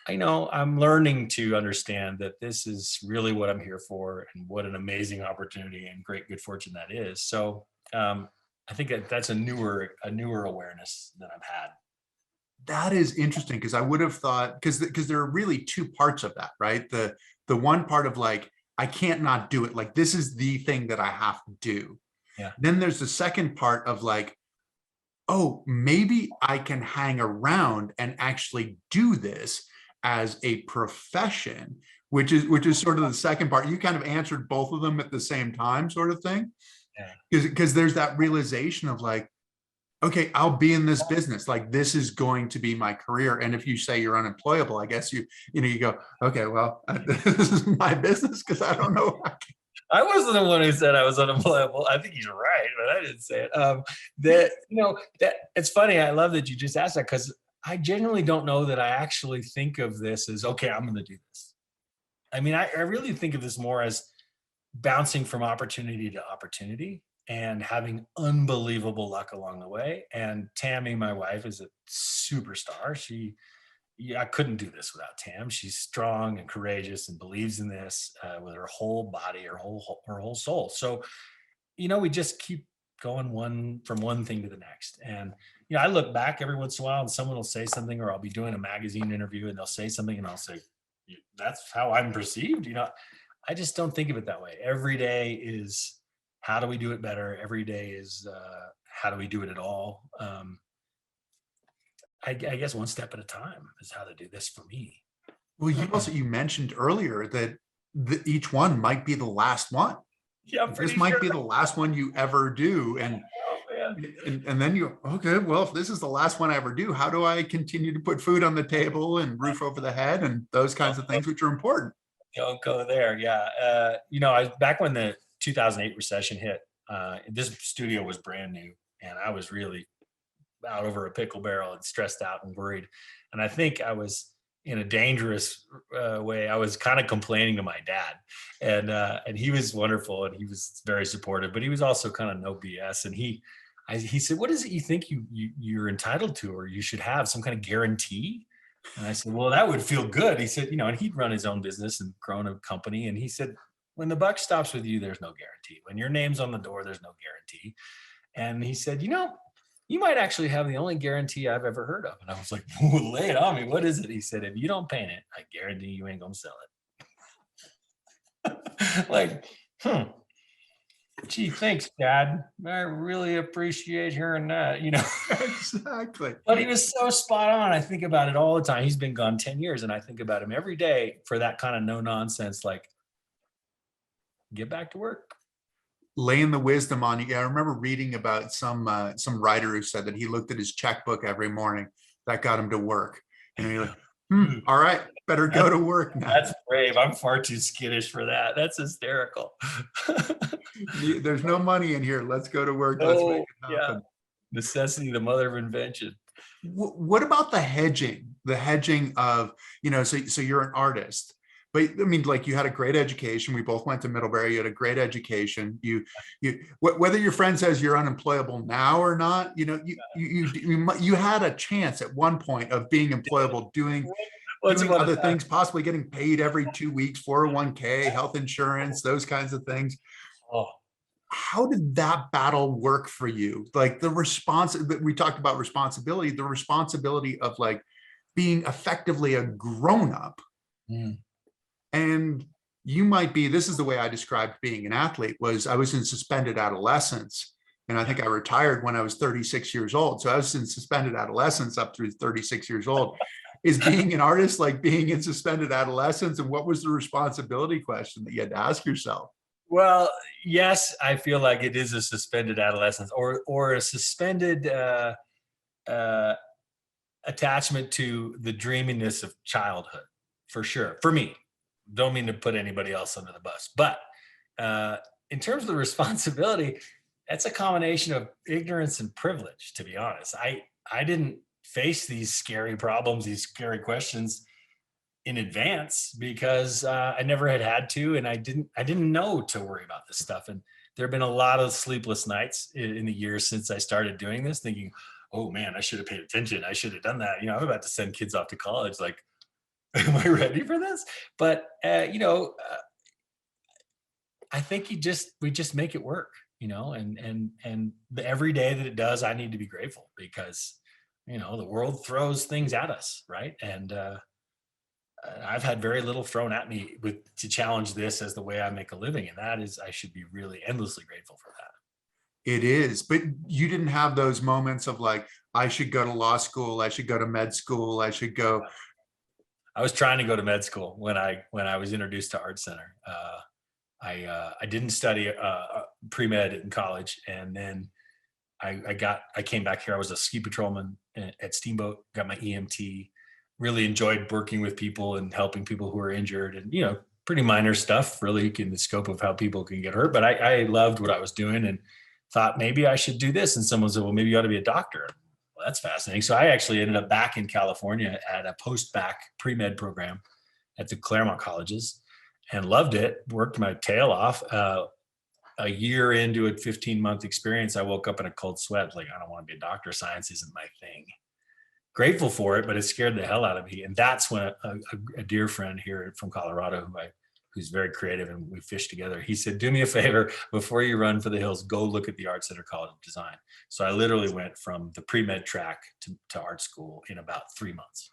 I'm learning to understand that this is really what I'm here for and what an amazing opportunity and great good fortune that is. So I think that's a newer awareness that I've had. That is interesting because I would have thought, because there are really two parts of that, right? The one part of like, I can't not do it. Like, this is the thing that I have to do. Yeah. Then there's the second part of like, oh, maybe I can hang around and actually do this as a profession, which is sort of the second part. You kind of answered both of them at the same time, sort of thing. Yeah. Because there's that realization of like, okay, I'll be in this business. Like, this is going to be my career. And if you say you're unemployable, I guess you go, okay, well, this is my business because I don't know. I wasn't the one who said I was unemployable. I think he's right, but I didn't say it. That that it's funny. I love that you just asked that because I genuinely don't know that I actually think of this as okay. I'm going to do this. I mean, I really think of this more as bouncing from opportunity to opportunity and having unbelievable luck along the way. And Tammy, my wife, is a superstar. I couldn't do this without Tam. She's strong and courageous and believes in this with her whole body, her whole soul. So, we just keep going from one thing to the next. And, I look back every once in a while and someone will say something, or I'll be doing a magazine interview and they'll say something and I'll say, that's how I'm perceived. I just don't think of it that way. Every day is how do we do it better? Every day is how do we do it at all? I guess one step at a time is how to do this for me. Well, you mentioned earlier that each one might be the last one. Yeah, this might be the last one you ever do. And then okay, well, if this is the last one I ever do, how do I continue to put food on the table and roof over the head and those kinds of things, which are important? Don't go there. Yeah. Back when the 2008 recession hit, this studio was brand new and I was really out over a pickle barrel and stressed out and worried. And I think I was in a dangerous way. I was kind of complaining to my dad, and he was wonderful and he was very supportive, but he was also kind of no BS. And he said, "What is it you think you're entitled to, or you should have some kind of guarantee?" And I said, "Well, that would feel good." He said, and he'd run his own business and grown a company. And he said, "When the buck stops with you, there's no guarantee. When your name's on the door, there's no guarantee." And he said, "You might actually have the only guarantee I've ever heard of." And I was like, "Lay it on me. What is it?" He said, "If you don't paint it, I guarantee you ain't going to sell it." Like, gee, thanks, Dad. I really appreciate hearing that, Exactly. But he was so spot on. I think about it all the time. He's been gone 10 years and I think about him every day for that kind of no nonsense, like, get back to work. Laying the wisdom on you. I remember reading about some writer who said that he looked at his checkbook every morning. That got him to work. And you're like, all right, better go to work now. That's brave. I'm far too skittish for that. That's hysterical. There's no money in here. Let's go to work. Let's make it happen. Yeah. Necessity, the mother of invention. What about the hedging? The hedging of, so you're an artist. But I mean, like, you had a great education. We both went to Middlebury. You had a great education. Whether your friend says you're unemployable now or not, you had a chance at one point of being employable, doing other things, possibly getting paid every 2 weeks, 401k, health insurance, those kinds of things. Oh. How did that battle work for you? Like we talked about responsibility, the responsibility of like being effectively a grown-up. And you might be, this is the way I described being an athlete, I was in suspended adolescence. And I think I retired when I was 36 years old. So I was in suspended adolescence up through 36 years old. Is being an artist like being in suspended adolescence? And what was the responsibility question that you had to ask yourself? Well, yes, I feel like it is a suspended adolescence or a suspended attachment to the dreaminess of childhood, for sure. For me, don't mean to put anybody else under the bus, but in terms of the responsibility, that's a combination of ignorance and privilege, to be honest. I didn't face these scary problems, these scary questions in advance because I never had to, and I didn't know to worry about this stuff. And there have been a lot of sleepless nights in the years since I started doing this, thinking, "Oh man, I should have paid attention. I should have done that." I'm about to send kids off to college. Like, am I ready for this? But I think we just make it work, and every day that it does, I need to be grateful because the world throws things at us, right? And I've had very little thrown at me to challenge this as the way I make a living. And that is, I should be really endlessly grateful for that. It is, but you didn't have those moments of like, I should go to law school. I should go to med school. I should go. I was trying to go to med school when I was introduced to Art Center. I didn't study pre-med in college. And then I came back here. I was a ski patrolman at Steamboat, got my EMT, really enjoyed working with people and helping people who are injured and, pretty minor stuff, really, in the scope of how people can get hurt. But I loved what I was doing and thought maybe I should do this. And someone said, well, maybe you ought to be a doctor. Well, that's fascinating. So I actually ended up back in California at a post-bac pre-med program at the Claremont colleges and loved it, worked my tail off. A year into a 15-month experience, I woke up in a cold sweat. Like, I don't want to be a doctor. Science isn't my thing. Grateful for it, but it scared the hell out of me. And that's when a dear friend here from Colorado, who's very creative and we fished together, he said, do me a favor, before you run for the hills, go look at the Art Center College of Design. So I literally went from the pre-med track to art school in about 3 months.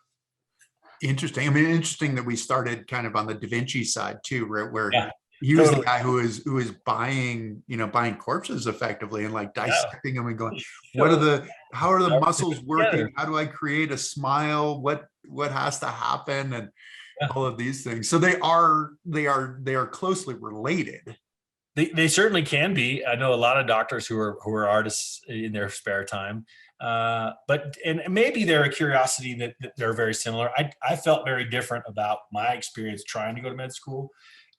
Interesting. I mean, interesting that we started kind of on the Da Vinci side too, where Yeah, he was totally. the guy who was buying, buying corpses effectively and like dissecting them and going, how are the muscles working? How do I create a smile? What has to happen? And all of these things. So they are closely related. They certainly can be. I know a lot of doctors who are artists in their spare time. But maybe they're a curiosity that they're very similar. I felt very different about my experience trying to go to med school.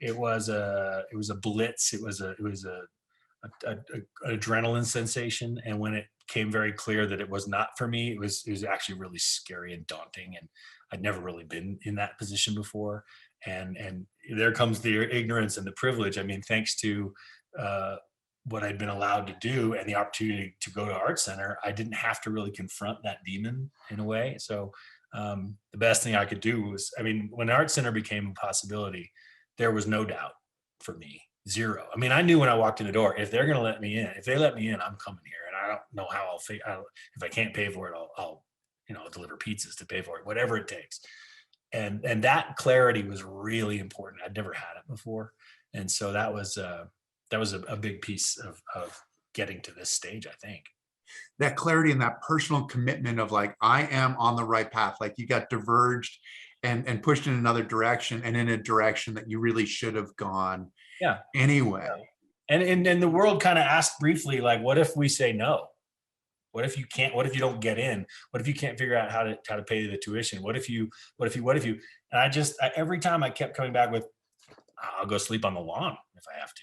It was a blitz. It was a adrenaline sensation. And when it came very clear that it was not for me, it was actually really scary and daunting. And I'd never really been in that position before. And there comes the ignorance and the privilege. I mean, thanks to what I'd been allowed to do and the opportunity to go to Art Center, I didn't have to really confront that demon in a way. So the best thing I could do was, I mean, when Art Center became a possibility, there was no doubt for me, zero. I mean, I knew when I walked in the door, if they're going to let me in, if they let me in, I'm coming here. And I don't know how if I can't pay for it, I'll deliver pizzas to pay for it, whatever it takes. And that clarity was really important. I'd never had it before. And so that was a big piece of getting to this stage, I think. That clarity and that personal commitment of like, I am on the right path. Like you got diverged and pushed in another direction and in a direction that you really should have gone anyway. And the world kind of asked briefly, like, what if we say no? What if you can't? What if you don't get in? What if you can't figure out how to pay the tuition? What if you? And every time I kept coming back with, I'll go sleep on the lawn if I have to.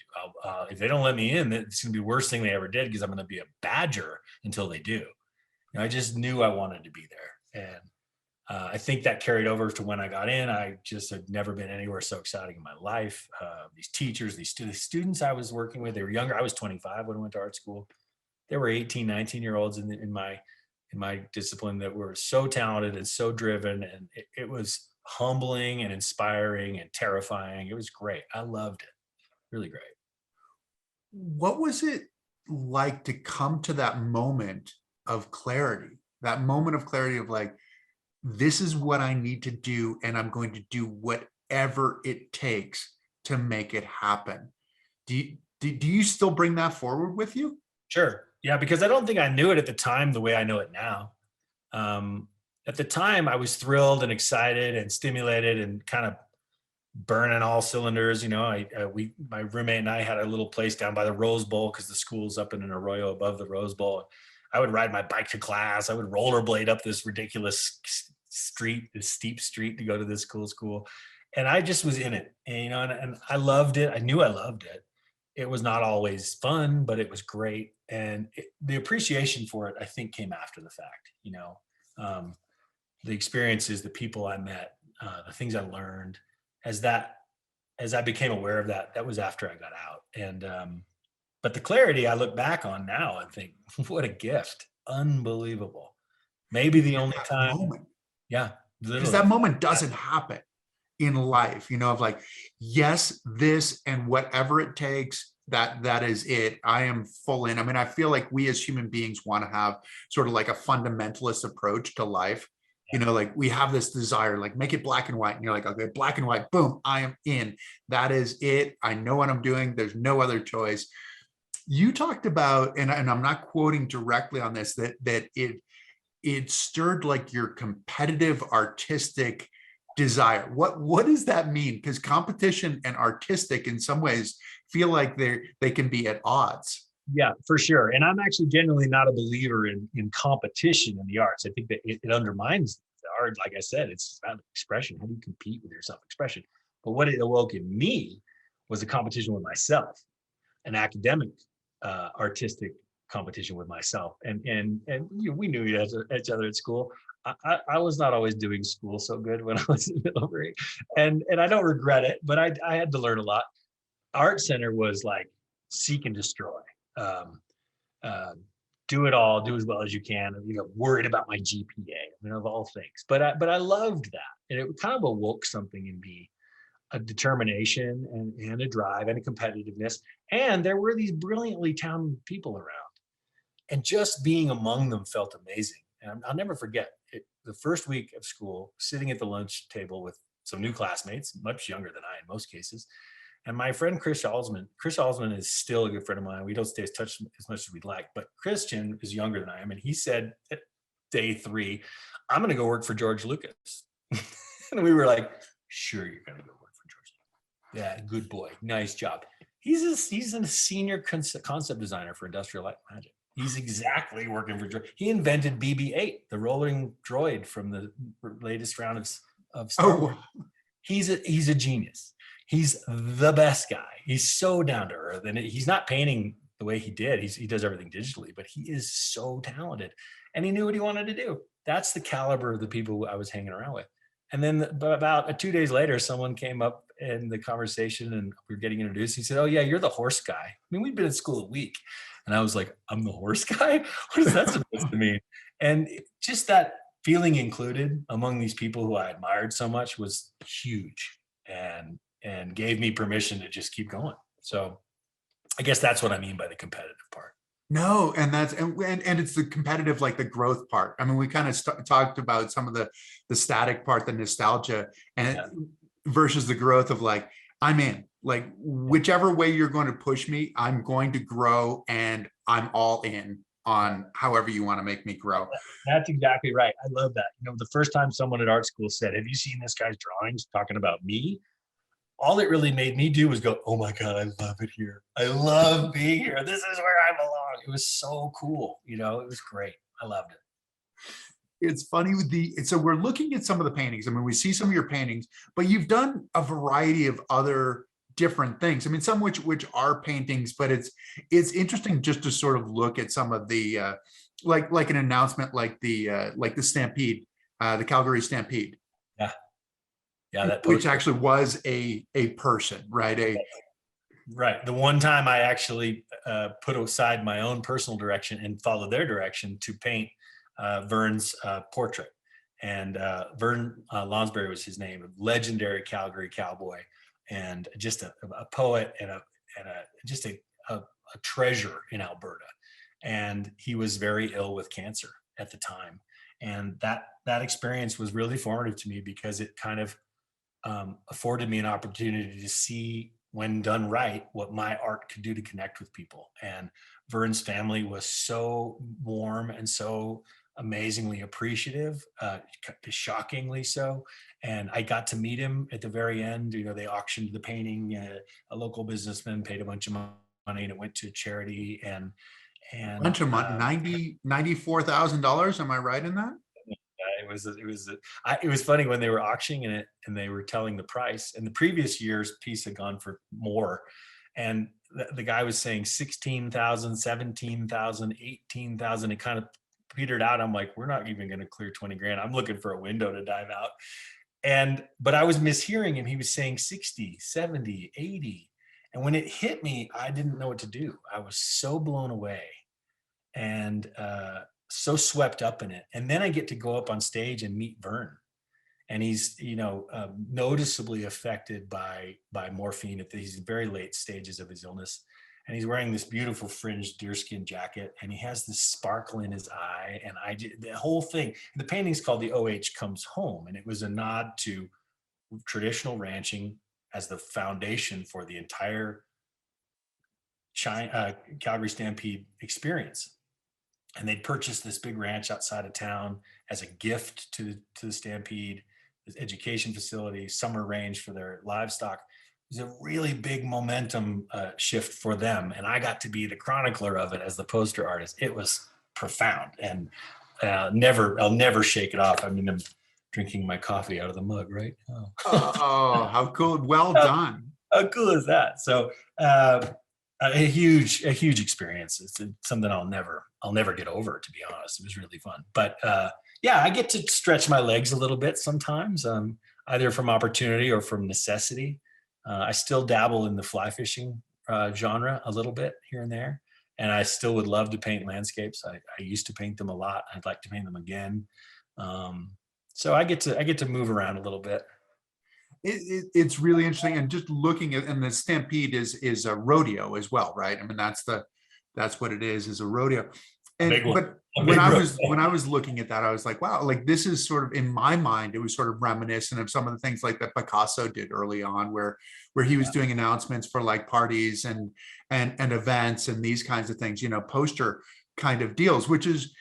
If they don't let me in, it's going to be the worst thing they ever did, because I'm going to be a badger until they do. I just knew I wanted to be there. And I think that carried over to when I got in. I just had never been anywhere so exciting in my life. These teachers, these students I was working with, they were younger. I was 25 when I went to art school. There were 18, 19-year-olds in my discipline that were so talented and so driven. And it was humbling and inspiring and terrifying. It was great. I loved it. Really great. What was it like to come to that moment of clarity of like, this is what I need to do, and I'm going to do whatever it takes to make it happen? Do you still bring that forward with you? Sure. Yeah, because I don't think I knew it at the time the way I know it now. At the time, I was thrilled and excited and stimulated and kind of burning all cylinders. My roommate and I had a little place down by the Rose Bowl, because the school's up in an arroyo above the Rose Bowl. I would ride my bike to class. I would rollerblade up this ridiculous street, this steep street, to go to this cool school. And I just was in it, and I loved it. I knew I loved it. It was not always fun, but it was great. And the appreciation for it, I think, came after the fact. The experiences, the people I met, the things I learned, as I became aware of that was after I got out. And but the clarity I look back on now and think, what a gift. Unbelievable. Maybe the only time. Moment. Yeah. Because that moment doesn't happen in life, of like, yes, this and whatever it takes, that is it. I am full in. I mean, I feel like we as human beings want to have sort of like a fundamentalist approach to life. Like we have this desire, like make it black and white. And you're like, okay, black and white, boom, I am in. That is it. I know what I'm doing. There's no other choice. You talked about, and I'm not quoting directly on this, that it stirred like your competitive artistic desire. What does that mean? Because competition and artistic in some ways feel like they can be at odds. Yeah, for sure. And I'm actually genuinely not a believer in competition in the arts. I think that it undermines the art. Like I said, it's about expression. How do you compete with your self-expression? But what it awoke in me was a competition with myself, an academic, artistic competition with myself. And we knew each other at school. I was not always doing school so good when I was in middle grade, and I don't regret it, but I had to learn a lot. Art center was like seek and destroy. Um, uh, do it all, do as well as you can, and worried about my GPA. I mean, of all things, but I loved that, and it kind of awoke something in me, a determination and a drive and a competitiveness. And there were these brilliantly talented people around, and just being among them felt amazing. And I'll never forget it. The first week of school, sitting at the lunch table with some new classmates, much younger than I in most cases. And my friend Chris Alsman is still a good friend of mine. We don't stay in touch as much as we'd like, but Christian is younger than I am. And he said at day 3, I'm going to go work for George Lucas. And we were like, sure, you're going to go work for George Lucas. Yeah, good boy. Nice job. He's a senior concept designer for Industrial Light and Magic. He's exactly working for George. He invented BB-8, the rolling droid from the latest round of Star Wars. He's a genius. He's the best guy. He's so down to earth, and he's not painting the way he did. He does everything digitally, but he is so talented, and he knew what he wanted to do. That's the caliber of the people I was hanging around with. And then about 2 days later, someone came up in the conversation, and we were getting introduced. He said, "Oh yeah, you're the horse guy." I mean, we'd been in school a week, and I was like, "I'm the horse guy? What is that supposed to mean?" And just that feeling included among these people who I admired so much was huge, and gave me permission to just keep going. So I guess that's what I mean by the competitive part. No, and that's and it's the competitive, like the growth part. I mean, we kind of talked about some of the static part, the nostalgia, and versus the growth of like, I'm in, like whichever way you're going to push me, I'm going to grow, and I'm all in on however you want to make me grow. That's exactly right. I love that. The first time someone at art school said, "Have you seen this guy's drawings?" talking about me, all it really made me do was go, "Oh my God, I love it here. I love being here. This is where I belong." It was so cool. It was great. I loved it. It's funny so we're looking at some of the paintings. I mean, we see some of your paintings, but you've done a variety of other different things. I mean, some which are paintings, but it's interesting just to sort of look at some of the like an announcement like the Stampede, the Calgary Stampede. Yeah. Yeah, which actually was a person, right? Right. The one time I actually put aside my own personal direction and followed their direction to paint Vern's portrait. And Vern Lonsberry was his name, a legendary Calgary cowboy, and just a poet and just a treasure in Alberta. And he was very ill with cancer at the time. And that experience was really formative to me, because it kind of afforded me an opportunity to see, when done right, what my art could do to connect with people. And Vern's family was so warm and so amazingly appreciative, shockingly so. And I got to meet him at the very end. They auctioned the painting. A local businessman paid a bunch of money, and it went to charity. And bunch of money, $94,000. Am I right in that? It was funny when they were auctioning it and they were telling the price, and the previous year's piece had gone for more, and the guy was saying 16,000, 17,000, 18,000. It kind of petered out. I'm like, we're not even going to clear 20 grand. I'm looking for a window to dive out. But I was mishearing him. He was saying 60, 70, 80. And when it hit me, I didn't know what to do. I was so blown away and so swept up in it. And then I get to go up on stage and meet Vern. And he's, noticeably affected by morphine at these very late stages of his illness. And he's wearing this beautiful fringed deerskin jacket, and he has this sparkle in his eye. And the whole thing, the painting's called The OH Comes Home. And it was a nod to traditional ranching as the foundation for the entire Calgary Stampede experience. And they'd purchased this big ranch outside of town as a gift to the Stampede, this education facility, summer range for their livestock. It was a really big momentum shift for them. And I got to be the chronicler of it as the poster artist. It was profound, and I'll never shake it off. I mean, drinking my coffee out of the mug, right? Oh, Oh, how cool. Well done. how cool is that? So a huge experience. It's something I'll never get over, to be honest. It was really fun. But yeah, I get to stretch my legs a little bit sometimes, either from opportunity or from necessity. I still dabble in the fly fishing genre a little bit here and there, and I still would love to paint landscapes. I used to paint them a lot. I'd like to paint them again. So I get to move around a little bit. It's really interesting, and just looking at, and the Stampede is a rodeo as well, right? I mean, that's what it is a rodeo. And Big one. but A when big I rodeo. was looking at that, I was like, wow, like this is sort of, in my mind, it was sort of reminiscent of some of the things like that Picasso did early on, where he was doing announcements for like parties and events and these kinds of things, poster kind of deals, which is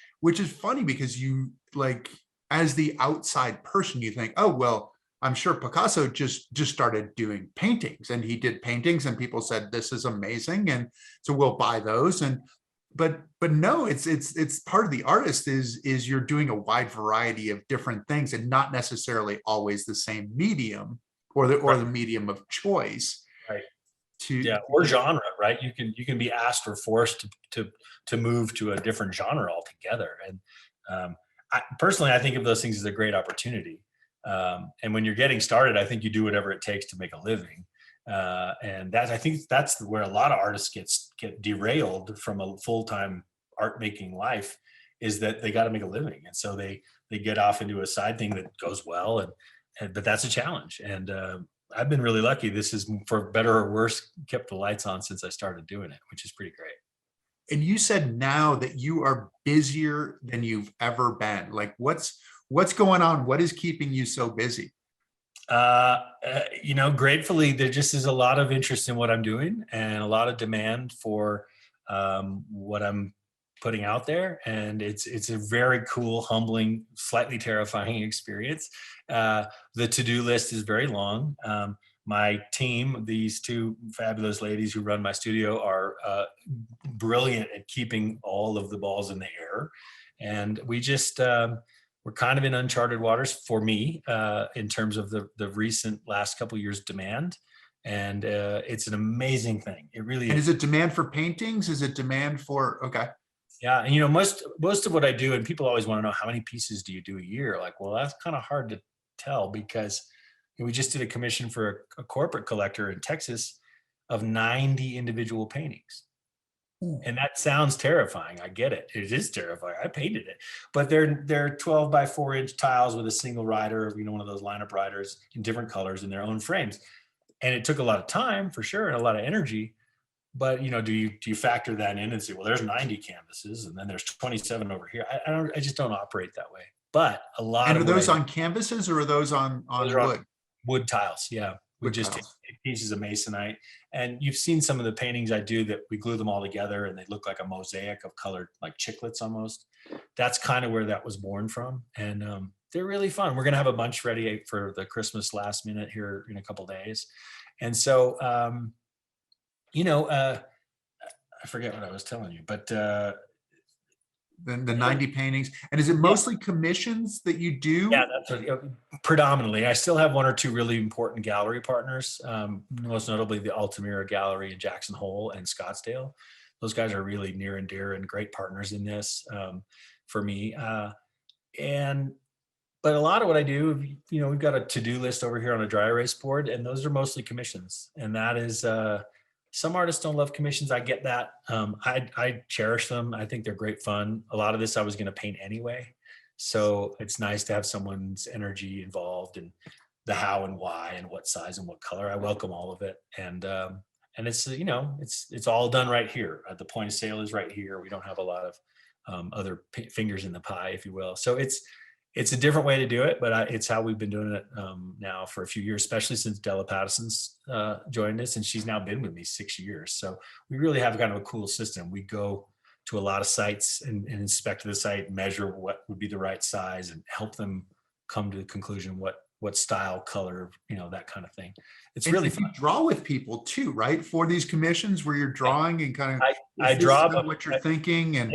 funny because you, like, as the outside person, you think, oh well, I'm sure Picasso just started doing paintings, and he did paintings and people said, this is amazing, and so we'll buy those. And but no, it's part of the artist is you're doing a wide variety of different things, and not necessarily always the same medium or the medium of choice. Right. To Yeah, or genre, right? You can be asked or forced to move to a different genre altogether. And personally, I think of those things as a great opportunity. And when you're getting started, I think you do whatever it takes to make a living. And I think that's where a lot of artists get derailed from a full-time art making life, is that they got to make a living. And so they get off into a side thing that goes well. But that's a challenge. And I've been really lucky. This is, for better or worse, kept the lights on since I started doing it, which is pretty great. And you said now that you are busier than you've ever been. Like, what's going on? What is keeping you so busy? Gratefully, there just is a lot of interest in what I'm doing, and a lot of demand for what I'm putting out there. And it's a very cool, humbling, slightly terrifying experience. The to-do list is very long. My team, these two fabulous ladies who run my studio, are brilliant at keeping all of the balls in the air. And we just, we're kind of in uncharted waters for me in terms of the recent last couple of years demand. And it's an amazing thing. It really And is. is it demand for paintings? Is it demand for, okay. Yeah. And, most of what I do, and people always want to know, how many pieces do you do a year? Like, well, that's kind of hard to tell, because we just did a commission for a corporate collector in Texas of 90 individual paintings. Ooh. And that sounds terrifying. I get it. It is terrifying. I painted it, but they're 12 by 4 inch tiles with a single rider, one of those lineup riders in different colors in their own frames. And it took a lot of time, for sure, and a lot of energy. But do you factor that in and say, well, there's 90 canvases, and then there's 27 over here? I just don't operate that way. But a lot And of are those on canvases, or are those on wood? Wood tiles. Yeah. We just take pieces of masonite, and you've seen some of the paintings I do that we glue them all together and they look like a mosaic of colored, like chiclets almost. That's kind of where that was born from. And they're really fun. We're going to have a bunch ready for the Christmas last minute here in a couple of days. And so, I forget what I was telling you, but the 90 paintings. And is it mostly commissions that you do? Yeah, that's predominantly. I still have one or two really important gallery partners, most notably the Altamira Gallery in Jackson Hole and Scottsdale. Those guys are really near and dear and great partners in this for me. But a lot of what I do, we've got a to-do list over here on a dry erase board, and those are mostly commissions. And that is, some artists don't love commissions. I get that. I cherish them. I think they're great fun. A lot of this I was going to paint anyway. So it's nice to have someone's energy involved in the how and why and what size and what color. I welcome all of it. And it's, it's all done right here. The point of sale is right here. We don't have a lot of other fingers in the pie, if you will. So it's a different way to do it, but it's how we've been doing it now for a few years, especially since Della Patterson's joined us, and she's now been with me 6 years. So we really have kind of a cool system. We go to a lot of sites and inspect the site, measure what would be the right size, and help them come to the conclusion what style, color, that kind of thing. It's really fun. You draw with people too, right? For these commissions where you're drawing and kind of, I draw what you're thinking. And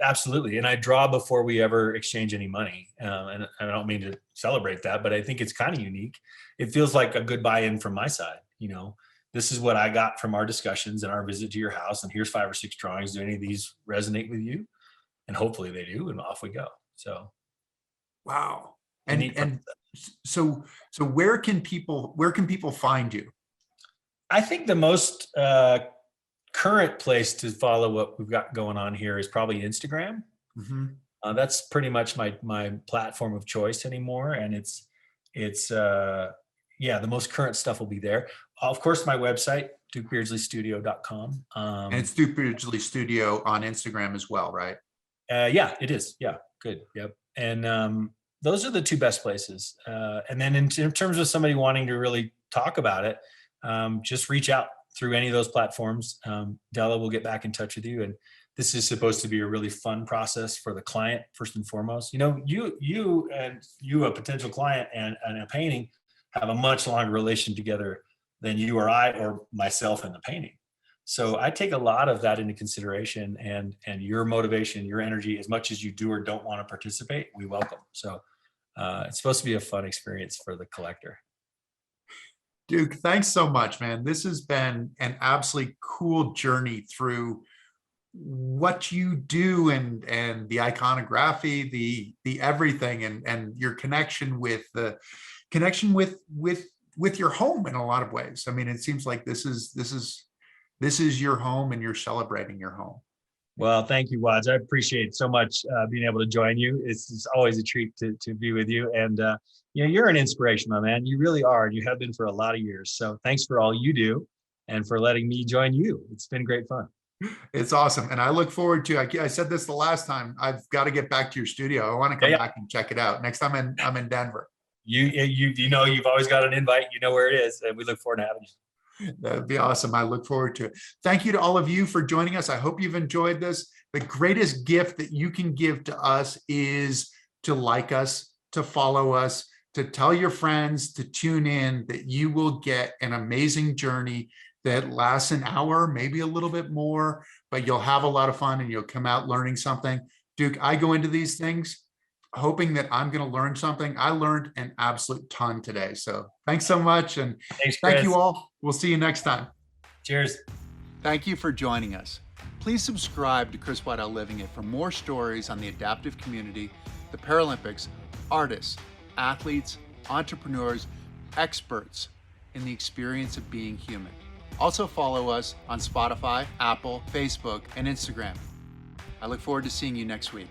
Absolutely. And I draw before we ever exchange any money. And I don't mean to celebrate that, but I think it's kind of unique. It feels like a good buy-in from my side. This is what I got from our discussions and our visit to your house. And here's 5 or 6 drawings. Do any of these resonate with you? And hopefully they do. And off we go. So. Wow. And so where can people find you? I think the most current place to follow what we've got going on here is probably Instagram. Mm-hmm. That's pretty much my platform of choice anymore. And it's the most current stuff will be there. Of course, my website, DukeBeardsleyStudio.com. And it's Duke Beardsley Studio on Instagram as well, right? Yeah, it is. Yeah, good. Yep. And those are the 2 best places. And then in terms of somebody wanting to really talk about it, just reach out through any of those platforms. Della will get back in touch with you. And this is supposed to be a really fun process for the client, first and foremost. You, a potential client and a painting have a much longer relation together than you or I or myself in the painting. So I take a lot of that into consideration, and your motivation, your energy, as much as you do or don't want to participate, we welcome. So it's supposed to be a fun experience for the collector. Duke, thanks so much, man. This has been an absolutely cool journey through what you do and the iconography, the everything, and your connection with your home in a lot of ways. I mean, it seems like this is your home, and you're celebrating your home. Well, thank you, Wads. I appreciate so much being able to join you. It's always a treat to be with you. And, you're an inspiration, my man. You really are. And you have been for a lot of years. So thanks for all you do and for letting me join you. It's been great fun. It's awesome. And I look forward to, I said this the last time, I've got to get back to your studio. I want to come back and check it out. Next time I'm in Denver. You've always got an invite. You know where it is. And we look forward to having you. That'd be awesome. I look forward to it. Thank you to all of you for joining us. I hope you've enjoyed this. The greatest gift that you can give to us is to like us, to follow us, to tell your friends, to tune in, that you will get an amazing journey that lasts an hour, maybe a little bit more, but you'll have a lot of fun and you'll come out learning something. Duke, I go into these things hoping that I'm going to learn something. I learned an absolute ton today. So thanks so much. And thank you all. We'll see you next time. Cheers. Thank you for joining us. Please subscribe to Chris Waddell Living It for more stories on the adaptive community, the Paralympics, artists, athletes, entrepreneurs, experts in the experience of being human. Also follow us on Spotify, Apple, Facebook, and Instagram. I look forward to seeing you next week.